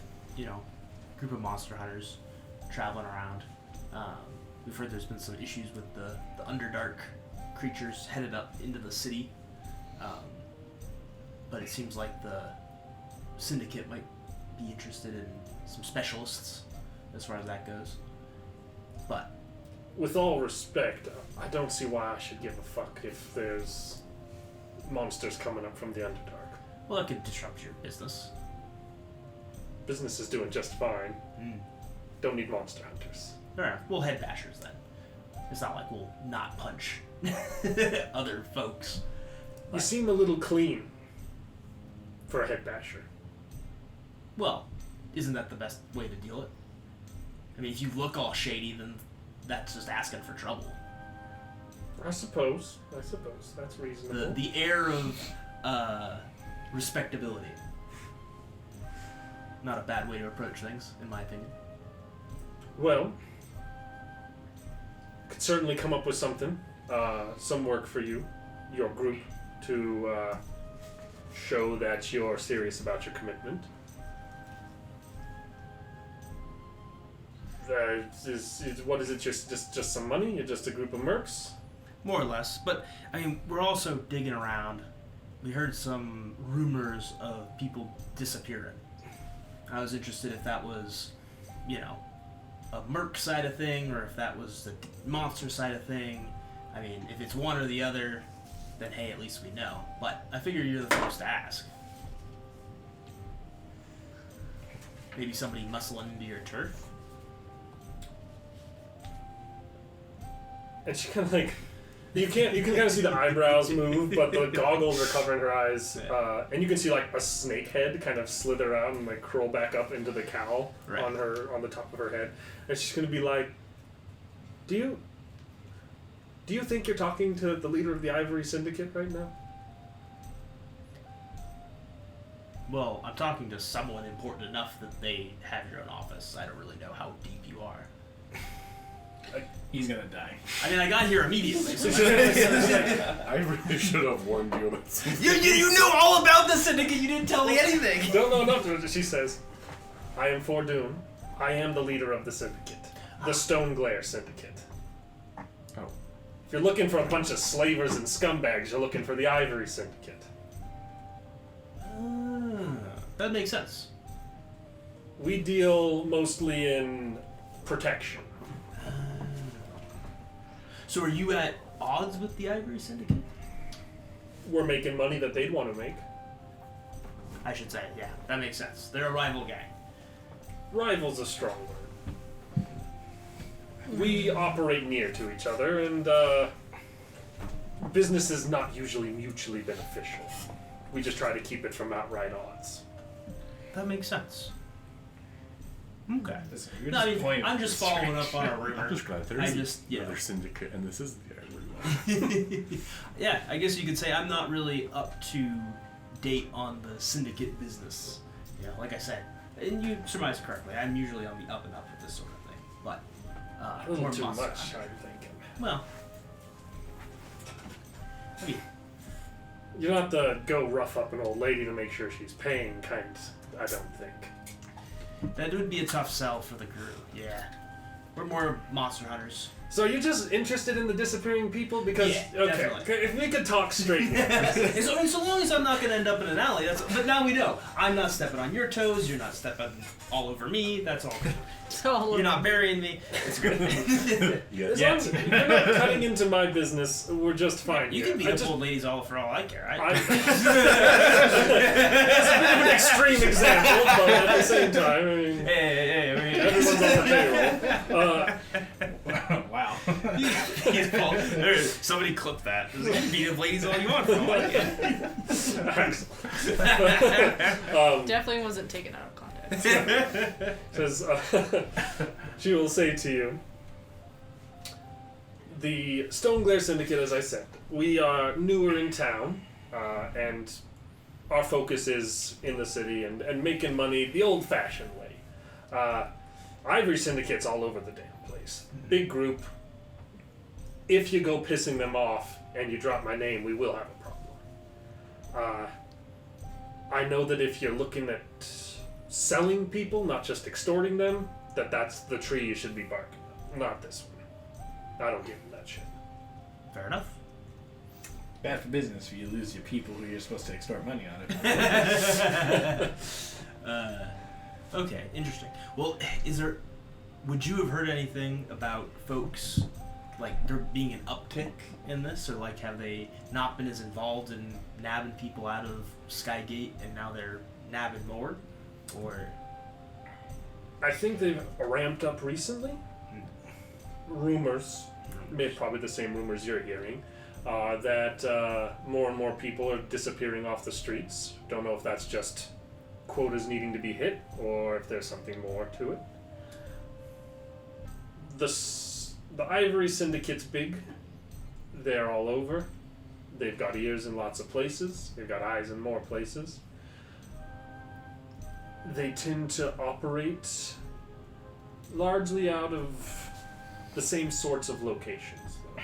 group of monster hunters traveling around. We've heard there's been some issues with the Underdark creatures headed up into the city. But it seems like the Syndicate might be interested in some specialists as far as that goes. But With all respect, I don't see why I should give a fuck if there's monsters coming up from the Underdark. well, that could disrupt your business. Business is doing just fine. Don't need monster hunters. Alright, we'll head bashers then. It's not like we'll not punch other folks. You seem a little clean for a head basher. Well, isn't that the best way to deal it? I mean, if you look all shady, then that's just asking for trouble. I suppose that's reasonable. The air of respectability. Not a bad way to approach things, in my opinion. Well, could certainly come up with something, some work for you, your group, to show that you're serious about your commitment. What is it? Just some money? You're just a group of mercs? More or less, but I mean, we're also digging around. We heard some rumors of people disappearing. I was interested if that was, a merc side of thing, or if that was the monster side of thing. I mean, if it's one or the other, then hey, at least we know. But I figure you're the first to ask. Maybe somebody muscling into your turf? And she kind of like, you can kind of see the eyebrows move, but the goggles are covering her eyes, and you can see like a snake head kind of slither out and like curl back up into the cowl on the top of her head, and she's gonna be like, Do you think you're talking to the leader of the Ivory Syndicate right now? Well, I'm talking to someone important enough that they have your own office. I don't really know how deep you are. He's gonna die. I mean, I got here immediately. So I really should have warned you about something. you knew all about the Syndicate. You didn't tell me anything. No. She says, "I am Fordoon. I am the leader of the Syndicate, the Stone Glare Syndicate. Oh. If you're looking for a bunch of slavers and scumbags, you're looking for the Ivory Syndicate." That makes sense. We deal mostly in protection. So are you at odds with the Ivory Syndicate? We're making money that they'd want to make. I should say, yeah, that makes sense. They're a rival gang. Rival's a strong word. We operate near to each other, and business is not usually mutually beneficial. We just try to keep it from outright odds. That makes sense. Okay. Listen, you're No, I mean, disappointed I'm with just this following strange up on a shit. rumor. I'm just glad there's I just, you know. another syndicate, and this is the Ivory one. Yeah, I guess you could say I'm not really up to date on the syndicate business. You know, like I said, and you surmised correctly, I'm usually on the up and up with this sort of thing. But, A little more too muscle. much, I'm thinking. Well, I mean, You don't have to go rough up an old lady to make sure she's paying, I don't think. that would be a tough sell for the crew. Yeah. We're more monster hunters. So you're just interested in the disappearing people? Because, Yeah, okay, definitely. if we could talk straight now. I mean, so long as I'm not going to end up in an alley, but now we know. I'm not stepping on your toes, you're not stepping all over me, that's all good. So You're not burying me, it's good. As long as you're not cutting into my business, we're just fine. You here. can beat I up just- old ladies all for all I care. It's a bit of an extreme example, but at the same time, I mean, Hey, everyone's on the payroll. Wow. He's Paul. Somebody clip that. You can beat up ladies all you want for all I care. definitely wasn't taken out of context. Says, she will say to you, the Stoneglare Syndicate, as I said, we are newer in town, and our focus is in the city and making money the old-fashioned way. Ivory Syndicate's all over the damn place. Big group. If you go pissing them off and you drop my name, we will have a problem. I know that if you're looking at selling people, not just extorting them, that's the tree you should be barking at. Not this one. I don't give them that shit. Fair enough. Bad for business if you lose your people who you're supposed to extort money on it. Okay, interesting. Well, would you have heard anything about folks, like, there being an uptick in this, or like have they not been as involved in nabbing people out of Skygate and now they're nabbing more? Or I think they've ramped up recently. Rumors, probably the same rumors you're hearing, that more and more people are disappearing off the streets. Don't know if that's just quotas needing to be hit or if there's something more to it. The Ivory Syndicate's big. They're all over. They've got ears in lots of places. They've got eyes in more places. They tend to operate largely out of the same sorts of locations, though.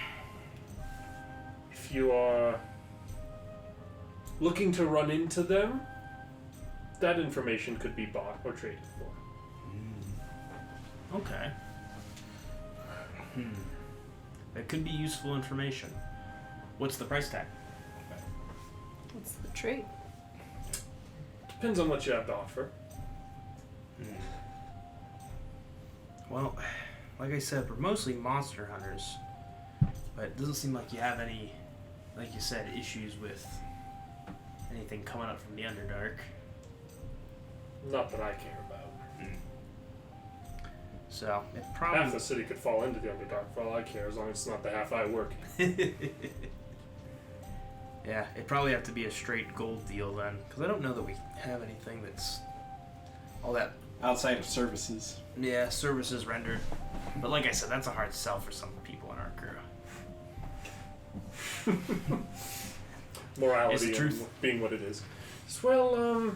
If you are looking to run into them, that information could be bought or traded for. okay. That could be useful information. What's the price tag? What's the trait? Depends on what you have to offer. Well, like I said, we're mostly monster hunters, but it doesn't seem like you have any, like you said, issues with anything coming up from the Underdark. Not that I care about. So it Half probably the city could fall into the Underdark for all I care, as long as it's not the half I work. yeah, it'd probably have to be a straight gold deal then, because I don't know that we have anything that's all that. Outside of services. Yeah, services rendered. But like I said, that's a hard sell for some people in our crew. Morality It's the truth. and being what it is. Well,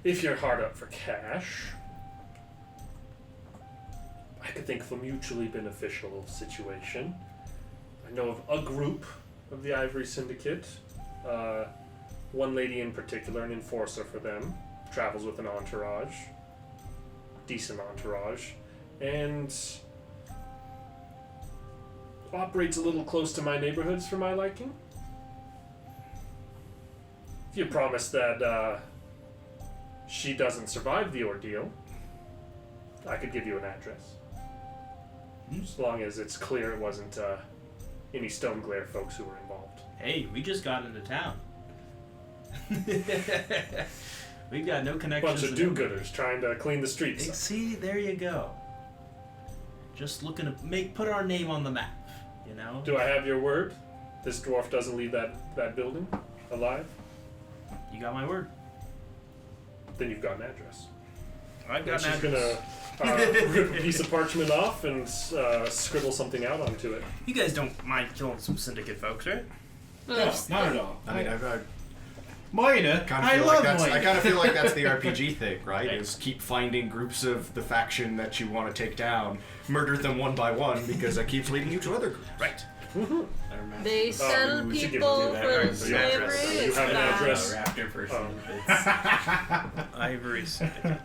if you're hard up for cash, I could think of a mutually beneficial situation. I know of a group of the Ivory Syndicate. One lady in particular, an enforcer for them, travels with an entourage. Decent entourage. And operates a little close to my neighborhoods for my liking. If you promise that she doesn't survive the ordeal, I could give you an address. As long as it's clear it wasn't any Stone Glare folks who were involved. Hey, we just got into town. We've got no connections. Bunch of do-gooders trying to clean the streets. See, there you go. Just looking to put our name on the map, you know? Do I have your word? This dwarf doesn't leave that building alive? You got my word. Then you've got an address. I've got She's an address. gonna rip a piece of parchment off and scribble something out onto it. You guys don't mind killing some Syndicate folks, right? No, not at all. I mean, I Moira, kind of I feel love like Moira. I kind of feel like that's the RPG thing, right? Right. Is keep finding groups of the faction that you want to take down, murder them one by one because that keeps leading you to other groups. Right. They sell we should give people you that for address. slavery. You It's have an bad. address. Raptor person. Ivory Syndicate.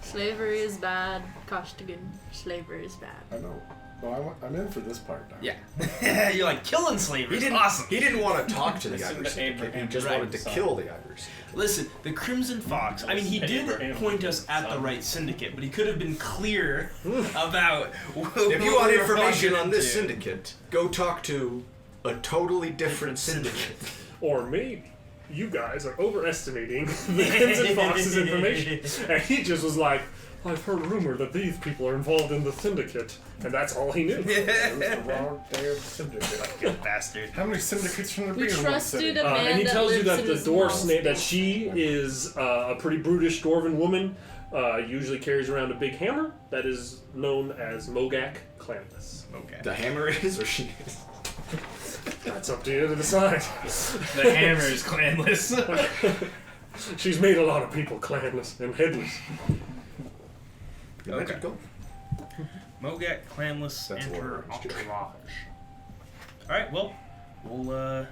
Slavery is bad. Costigan. Slavery is bad. I know. No, I'm in for this part now. Yeah. You're like, killing slavery is awesome. He didn't want to talk to the Listen Ivory to Syndicate. He Abraham just Lincoln, wanted to son. kill the Ivory Syndicate. Listen, the Crimson Fox, I mean, he did Abraham point us at the son. right syndicate, but he could have been clear about If you want information on this syndicate. syndicate, go talk to a totally different syndicate. Or maybe you guys are overestimating the Crimson Fox's information. And he just was like, I've heard rumor that these people are involved in the Syndicate. And that's all he knew. It was the wrong damn syndicate. Good bastard. How many syndicates from the We being in one trusted city? a man And he that tells you lives that in the a small dwarf's name, that state. she is a pretty brutish dwarven woman, usually carries around a big hammer that is known as Mogak Clanless. Okay. The hammer is, or she is? That's up to you to decide. The hammer is clanless. She's made a lot of people clanless and headless. Okay. Go. Mogak, Clanless, That's and her what it is. entourage. Alright, well, we'll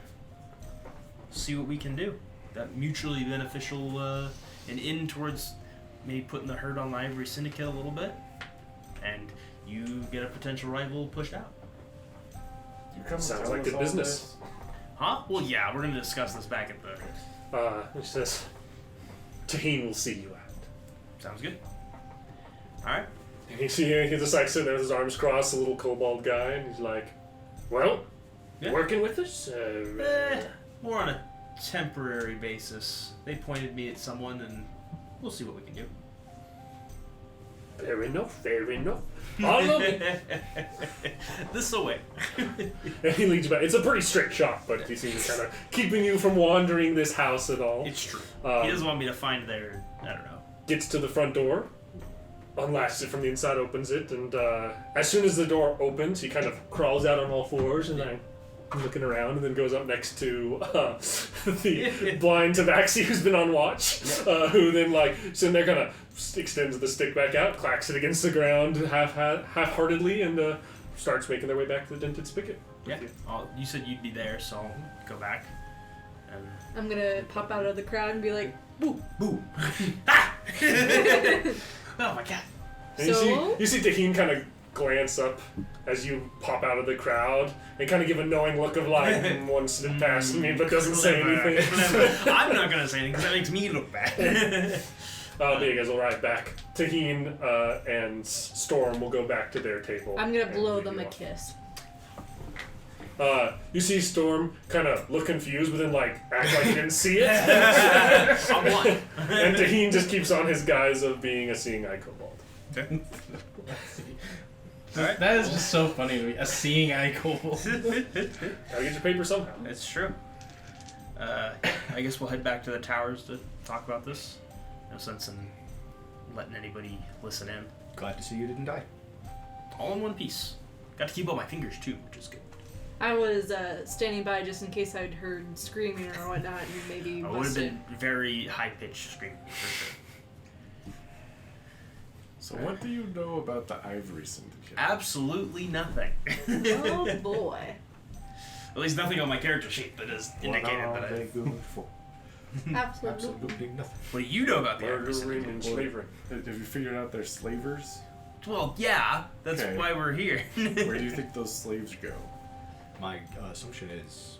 see what we can do. That mutually beneficial an in towards maybe putting the hurt on the Ivory Syndicate a little bit, and you get a potential rival pushed out. You come Sounds tell like us good all business. Huh? Well, yeah, we're gonna discuss this back at the... She says, Taheen will see you out. Sounds good. Alright. And you see him, he's just like sitting there with his arms crossed, a little kobold guy, and he's like, well, Yeah. working with us? More on a temporary basis. They pointed me at someone, and we'll see what we can do. Fair enough, fair enough. Follow me. This away. And he leads you back. It's a pretty straight shot, but he seems kind of keeping you from wandering this house at all. It's true. Um, He doesn't want me to find their... I don't know. Gets to the front door, unlatches it from the inside, opens it, and as soon as the door opens, he kind of crawls out on all fours and like looking around, and then goes up next to the blind tabaxi who's been on watch, who then like sitting there kind of extends the stick back out, clacks it against the ground half-heartedly, and starts making their way back to the dented spigot. Yeah. You said you'd be there, so I'll go back. And... I'm gonna pop out of the crowd and be like, boo. Boo! Ah! Oh my god. And So? you see Taheen kind of glance up as you pop out of the crowd and kind of give a knowing look of like, one slip past me, but doesn't say Clever, anything. clever. I'm not gonna say anything because that makes me look bad. You guys will ride back. Taheen and Storm will go back to their table. I'm gonna and blow leave them you a all. kiss. You see Storm kind of look confused, but then like act like he didn't see it. I'm one. And Taheen just keeps on his guise of being a seeing eye kobold. Alright. That is just so funny to me. A seeing eye kobold. Gotta get your paper somehow. It's true. I guess we'll head back to the towers to talk about this. No sense in letting anybody listen in. Glad to see you didn't die. All in one piece. Got to keep all my fingers too, which is good. I was standing by just in case I'd heard screaming or whatnot, and maybe I would have must have. been very high pitched screaming for sure. So what do you know about the Ivory Syndicate? Absolutely nothing. Oh boy. At least nothing on my character sheet that is indicated What that are they I. good for? Absolutely. Absolutely nothing. What do you know about the Ivory Murdering Syndicate? and slavery. Have you figured out they're slavers? Well, yeah, that's Okay. why we're here. Where do you think those slaves go? My assumption is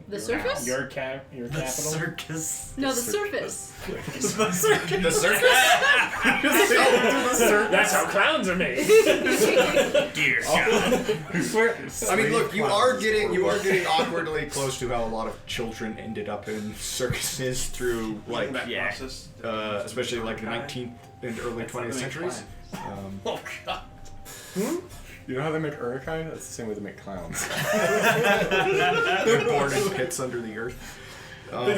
The surface? Your capital. The circus. No, the Circus. surface. the circus. That's how clowns are made. Dear God. I mean, look, you are getting awkwardly close to how a lot of children ended up in circuses through like, Yeah. especially like the 19th and early 20th centuries. Oh God. You know how they make urukai? That's the same way they make clowns. They're born in pits under the earth. They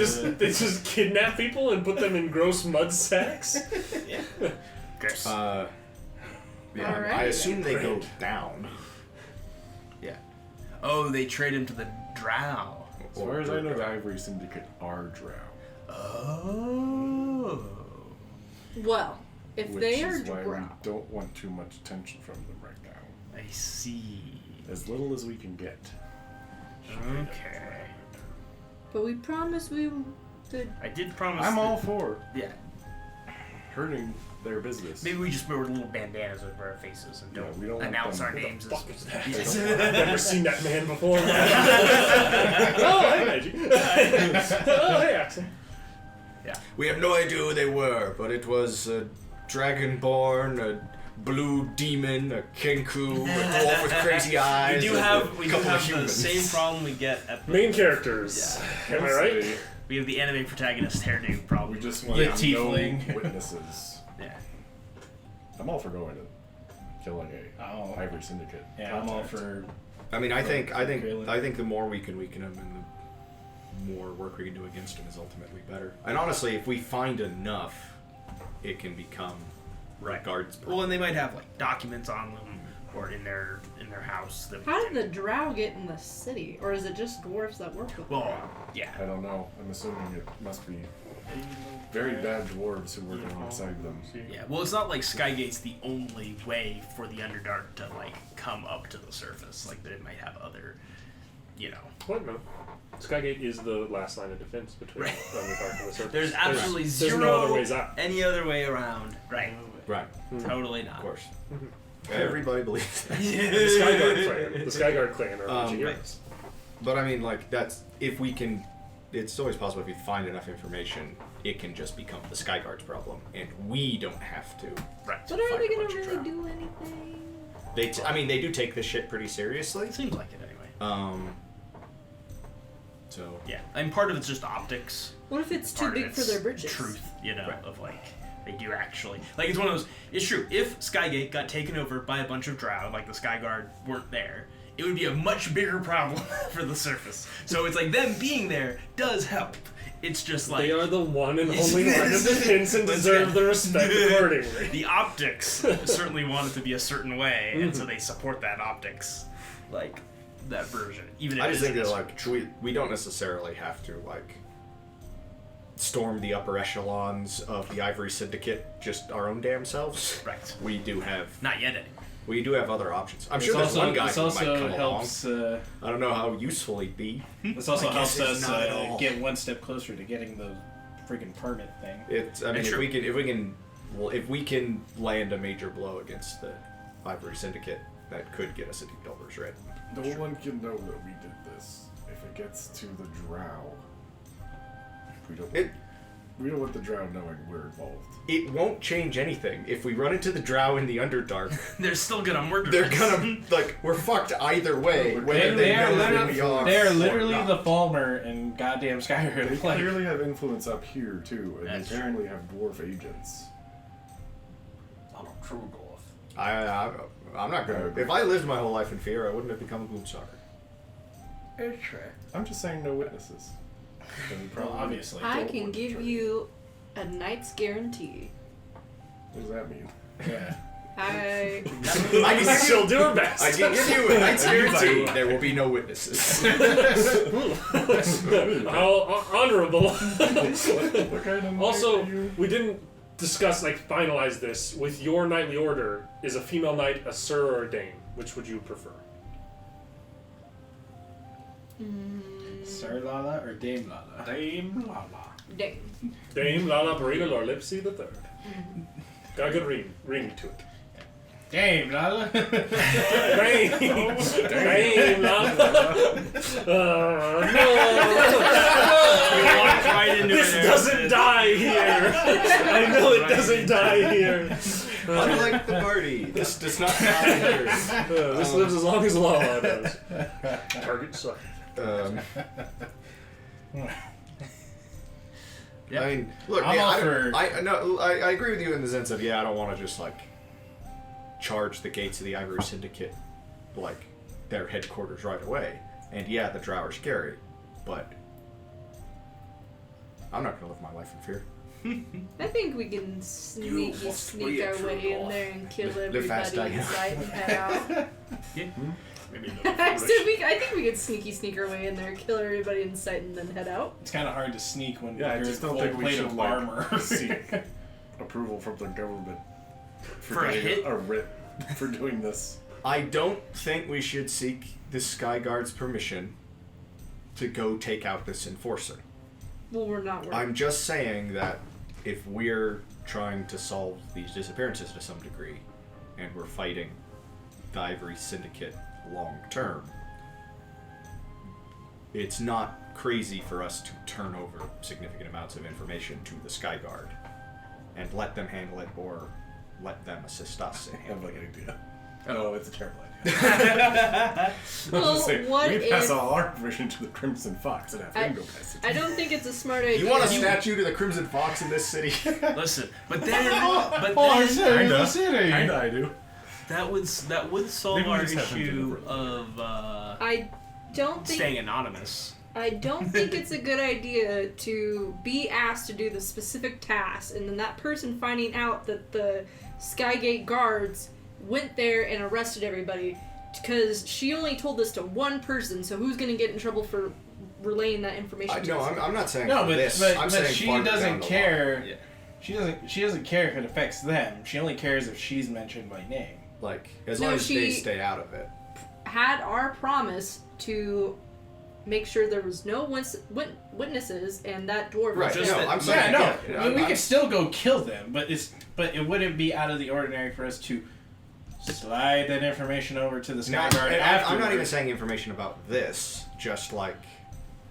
just kidnap people and put them in gross mud sacks. Gross. Yeah, Alright. I assume they go down. Yeah. Oh, they trade him to the drow. As far as I know, the Ivory Syndicate are drow. Oh. Well, if Which they are is why drow, we don't want too much attention from them right now. I see. As little as we can get. Okay. but we promised we would. I did promise. I'm that- all for Yeah. hurting their business. Maybe we just wear little bandanas over our faces and Yeah, don't, we don't want announce them- our What the names. fuck is that? Yes. I've never seen that man before. Oh, hey, Maggie. Oh, hey, Axel. We have no idea who they were, but it was a dragonborn, a blue demon, a kenku, a dwarf with crazy eyes. We do and have a couple of the humans. same problem we get at the, Main characters. Am I right? we have the anime protagonist hairdo problem. We just want The no tiefling. witnesses. Yeah. I'm all for going to killing a Oh. Ivory Syndicate. Yeah, I'm all contact. for. I mean, I think Really? the more we can weaken him, and the more work we can do against him is ultimately better. And honestly, if we find enough, it can become Right. guards. Well, and they might have like documents on them or in their house. That we How can- did the drow get in the city, or is it just dwarves that work with? Well, drow? yeah. I don't know. I'm assuming it must be very bad dwarves who work alongside them. Yeah, well, it's not like Skygate's the only way for the Underdark to like come up to the surface. Like they might have other, you know. What? No. Skygate is the last line of defense between Right. the Underdark and the Surface. There's absolutely there's zero no other ways out. any other way around. Right. Right, Totally not. of course. Everybody believes that. The Skyguard clan. The Skyguard clan are Um, engineers. But I mean, like, that's if we can. It's always possible if you find enough information, it can just become the Skyguard's problem, and we don't have to. Right. But are fight they a gonna bunch of really drow. do anything? I mean, they do take this shit pretty seriously. Seems like it anyway. So Yeah, and part of it's just optics. What if it's too Part of big for it's their britches? Truth, you know, Right. of like they do actually like it's one of those. It's true. If Skygate got taken over by a bunch of drow, like the Skyguard weren't there, it would be a much bigger problem for the surface. So it's like them being there does help. It's just like They are the one and only line of defense and deserve the respect accordingly. the optics certainly want it to be a certain way, and so they support that optics, like that version. Even if I just it think that isn't like we don't necessarily have to like storm the upper echelons of the Ivory Syndicate just our own damn selves. right. We do have Not yet, anyway. other options. I'm This sure there's also, one guy this who might also come helps. along. I don't know how useful he'd be. This also I helps guess it's us not at all. get one step closer to getting the freaking permit thing. It's I mean It's if true. we can land a major blow against the Ivory Syndicate, that could get us a Deep Delver's Red. No one can know that we did this. If it gets to the drow, we don't want the drow knowing we're involved. It won't change anything. If we run into the drow in the Underdark, They're still gonna murder they're us. gonna like we're fucked either way. Whether they are know who we are. They are or literally not. the Falmer in goddamn Skyrim. They Like, clearly have influence up here too, and That's they apparently have dwarf agents. I'm a true dwarf. I'm not gonna. If I lived my whole life in fear, I wouldn't have become a Gloomstalker. It's true. I'm just saying no witnesses. And we well, probably obviously. I don't can want to give try. you a night's guarantee. What does that mean? Yeah. I I can She'll do her best. I can give you a night's guarantee. There will be no witnesses. How honorable. What kind of Also, knight are you? we didn't discuss, like, finalize this. With your knightly order, is a female knight a sir or a dame? Which would you prefer? Sir Lala or Dame Lala? Dame Lala. dang. Dame Lala Barriga Lord Lipsy the Third. Got a good ring to it. Dame Lala? Dame, Dame Lala. No. We walked right into This it. doesn't die here. I know it doesn't die here. Unlike the party, this does not matter. This lives as long as Lala does. Target suck. Yeah. I mean, look, I'm yeah, all I, for- don't- I agree with you in the sense of, I don't want to just, like, charge the gates of the Ivory Syndicate, like, their headquarters right away. And yeah, the drow are scary, but I'm not going to live my life in fear. I think we can sneak our way in there and kill Live fast, everybody die inside and head out. Maybe I think we could sneak our way in there, kill everybody in sight, and then head out. It's kind of hard to sneak when Yeah, I you're just don't full think we plate should of like armor. seek approval from the government For a getting hit? a writ for doing this. I don't think we should seek the Skyguard's permission to go take out this enforcer. Well, we're not. I'm just saying that if we're trying to solve these disappearances to some degree, and we're fighting the Ivory Syndicate long term, it's not crazy for us to turn over significant amounts of information to the Skyguard and let them handle it, or let them assist us in I have handling an it. idea. Oh, it's a terrible idea. Well, what we if pass all our information to the Crimson Fox and have him go pass it. I don't think it's a smart idea. You want a statue to the Crimson Fox in this city? Listen, but then the city. Kinda I do. that would solve Maybe we our just have him issue deliver it. of I don't think staying anonymous. I don't think it's a good idea to be asked to do the specific task, and then that person finding out that the Skygate guards went there and arrested everybody, because she only told this to one person. So who's gonna get in trouble for relaying that information? to No, us? I'm not saying No, for but this. but, I'm but saying she farther down doesn't the care. line. Yeah. She doesn't care if it affects them. She only cares if she's mentioned by name. Like, as No, long as they she- stay out of it. Had our promise to make sure there was no witnesses, and that dwarf Right, was no, just I'm saying, we I'm- could still go kill them, but it wouldn't be out of the ordinary for us to slide that information over to the No, Skyguard and afterwards. I'm not even saying information about this, just like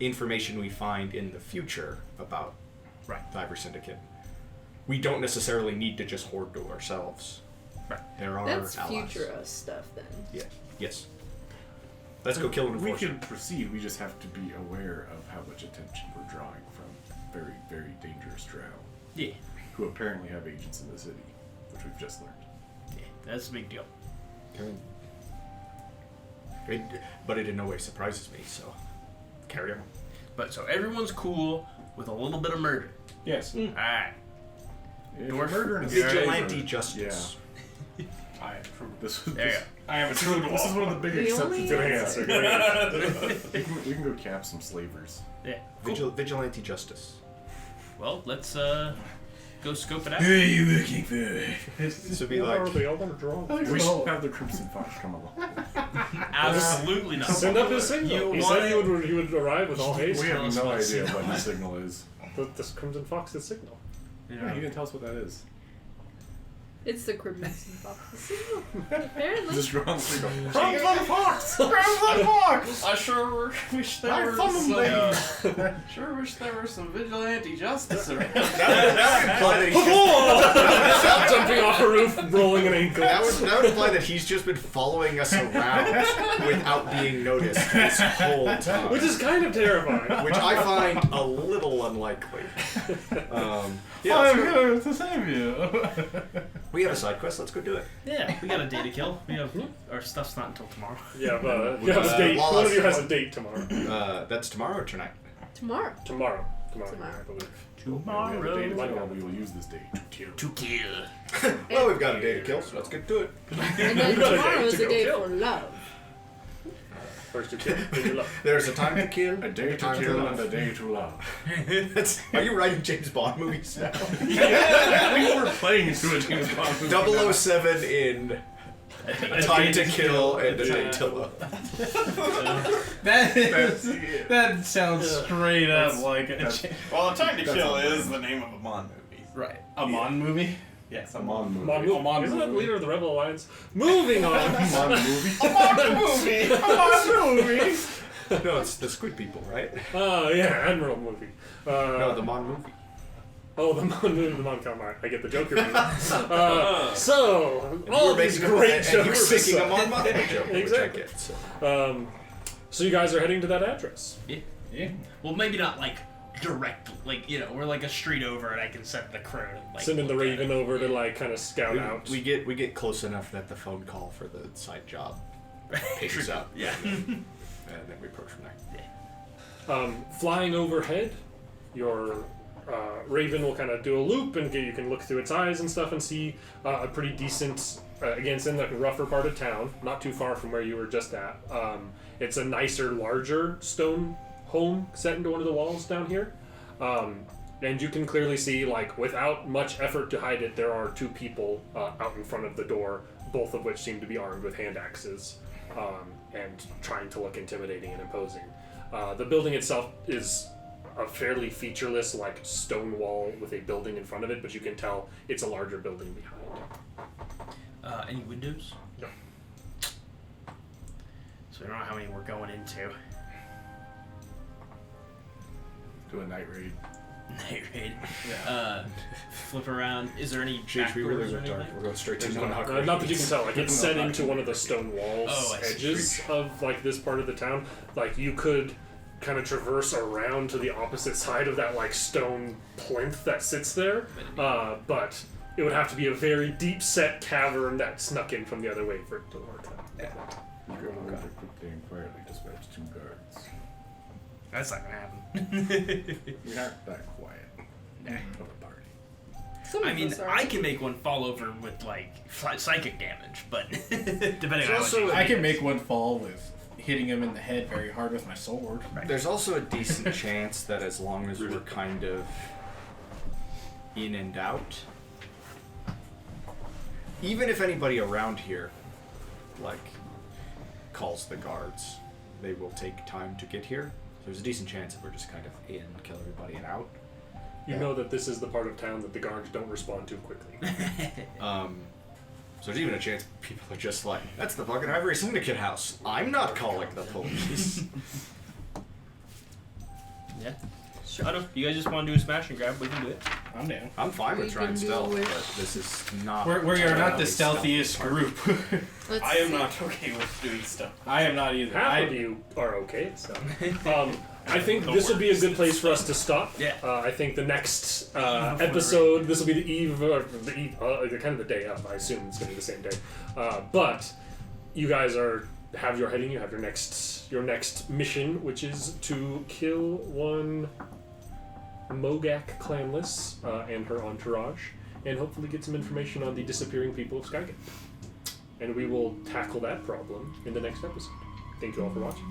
information we find in the future about the Ivory Syndicate. We don't necessarily need to just hoard to ourselves. Right. There are That's allies. future us stuff then. Yeah. Yes. Let's go kill an We enforcer. can proceed, we just have to be aware of how much attention we're drawing from very, very dangerous drow, Yeah, who apparently have agents in the city, which we've just learned. that's a big deal. But it in no way surprises me, so carry on. But so everyone's cool with a little bit of murder. Yes. All right. If Dwarf. murder and Vigilante slavery- justice. I am true. This, There you go. I am a true dwarf. this is one of the big The exceptions only- to the answer. we can go cap some slavers. Yeah. Cool. Vigilante justice. Well, let's go scope it out. Who are you looking for? This would be What are like. they all gonna draw? We should have the Crimson Fox come along. Absolutely not. Send up his signal. You He want said it? he would arrive with all haste. We Tell have us no what idea signal. what his signal is. This Crimson Fox's signal. Yeah, he didn't tell us what that is. It's the Crimson Fox. Apparently. Just draw on the signal. Crimson Fox! Crimson Fox! I sure wish there I were found some. Sure wish there were some vigilante justice around. Stop jumping off a roof, rolling an ankle. That would imply that he's just been following us around without being noticed this whole time. Which is kind of terrifying. Which I find a little unlikely. Yeah, I'm let's go. here to save you. We have a side quest. Let's go do it. Yeah, we got a day to kill. We have our stuff's not until tomorrow. Yeah, but you have a date. Lost. One of you has a date tomorrow. That's tomorrow or tonight? Tomorrow. Tomorrow, We have a date Tomorrow. tomorrow. We will use this date to kill. To kill. Well, we've got a day to kill, so let's get to it. And then We got a tomorrow date is to the go day kill. for love. First you kill, then you love. There's a time to kill, A day to time kill love. and a day to love. Are you writing James Bond movies now? We were playing into a James Bond movie. 007 in A Time day to Kill and a Day to Love. That sounds straight up like a Well, A Time to That's Kill all. is the name of a Bond movie. right. A Mon movie. Yes, A Mon movie. Mon Isn't that the leader of the Rebel Alliance? Moving on. Mon movie. movie. Mon movie. No, it's the Squid People, right? Oh yeah, Admiral movie. No, the Mon movie. Oh, the Mon Calamari. I get the Joker. So, all these making great and you were jokes. making a Mon Mothma joke, Exactly. which I get, so. So you guys are heading to that address. Yeah. Well, maybe not like direct, like we're like a street over, and I can send the crow to like Sending the look at Raven it. over to like kind of scout out. We get close enough that the phone call for the side job picks up. Yeah. And then we approach from there. Flying overhead, your Raven will kind of do a loop, and you can look through its eyes and stuff and see a pretty decent. Again, it's in the rougher part of town, not too far from where you were just at. It's a nicer, larger stone home set into one of the walls down here. And you can clearly see, like, without much effort to hide it, there are two people out in front of the door, both of which seem to be armed with hand axes and trying to look intimidating and imposing. The building itself is a fairly featureless, like, stone wall with a building in front of it, but you can tell it's a larger building behind. Any windows? No. So we don't know how many we're going into. Do a night raid. Night raid. Flip around. Is there any back We doors really or went dark. anything? We're going straight to There's no no, not that you can tell. Like, it's set into one of the stone walls Oh, I see. edges of like this part of the town. Like, you could kind of traverse around to the opposite side of that like stone plinth that sits there, but it would have to be a very deep set cavern that snuck in from the other way for it to work out. You go over quickly and quietly dispatch 2 guards. That's not gonna happen. You're not that quiet. Of a party. Some I of mean, us are. I can make one fall over with like psychic damage, but depending on also- how I can make one fall with hitting him in the head very hard with my sword. There's also a decent chance that as long as we're kind of in and out, even if anybody around here, like, calls the guards, they will take time to get here. There's a decent chance that we're just kind of in, kill everybody, and out. You know that this is the part of town that the guards don't respond to quickly. So there's even a chance people are just like, that's the fucking Ivory Syndicate house. I'm not calling the police. Yeah. Sure. I don't know. You guys just want to do a smash and grab? We can do it. I'm down. I'm fine with We trying can do stealth, it. but this is not... We are not the a stealthiest stealth group. Let's I am see. not okay with doing stuff. I am not either. Half of you are okay, so. I think this would be a good place for us to stop. Yeah. I think the next episode, this will be the eve, or the kind of the day of. I assume it's going to be the same day. But you guys have your heading. You have your next mission, which is to kill one Mogak clanless and her entourage, and hopefully get some information on the disappearing people of Skygate. And we will tackle that problem in the next episode. Thank you all for watching.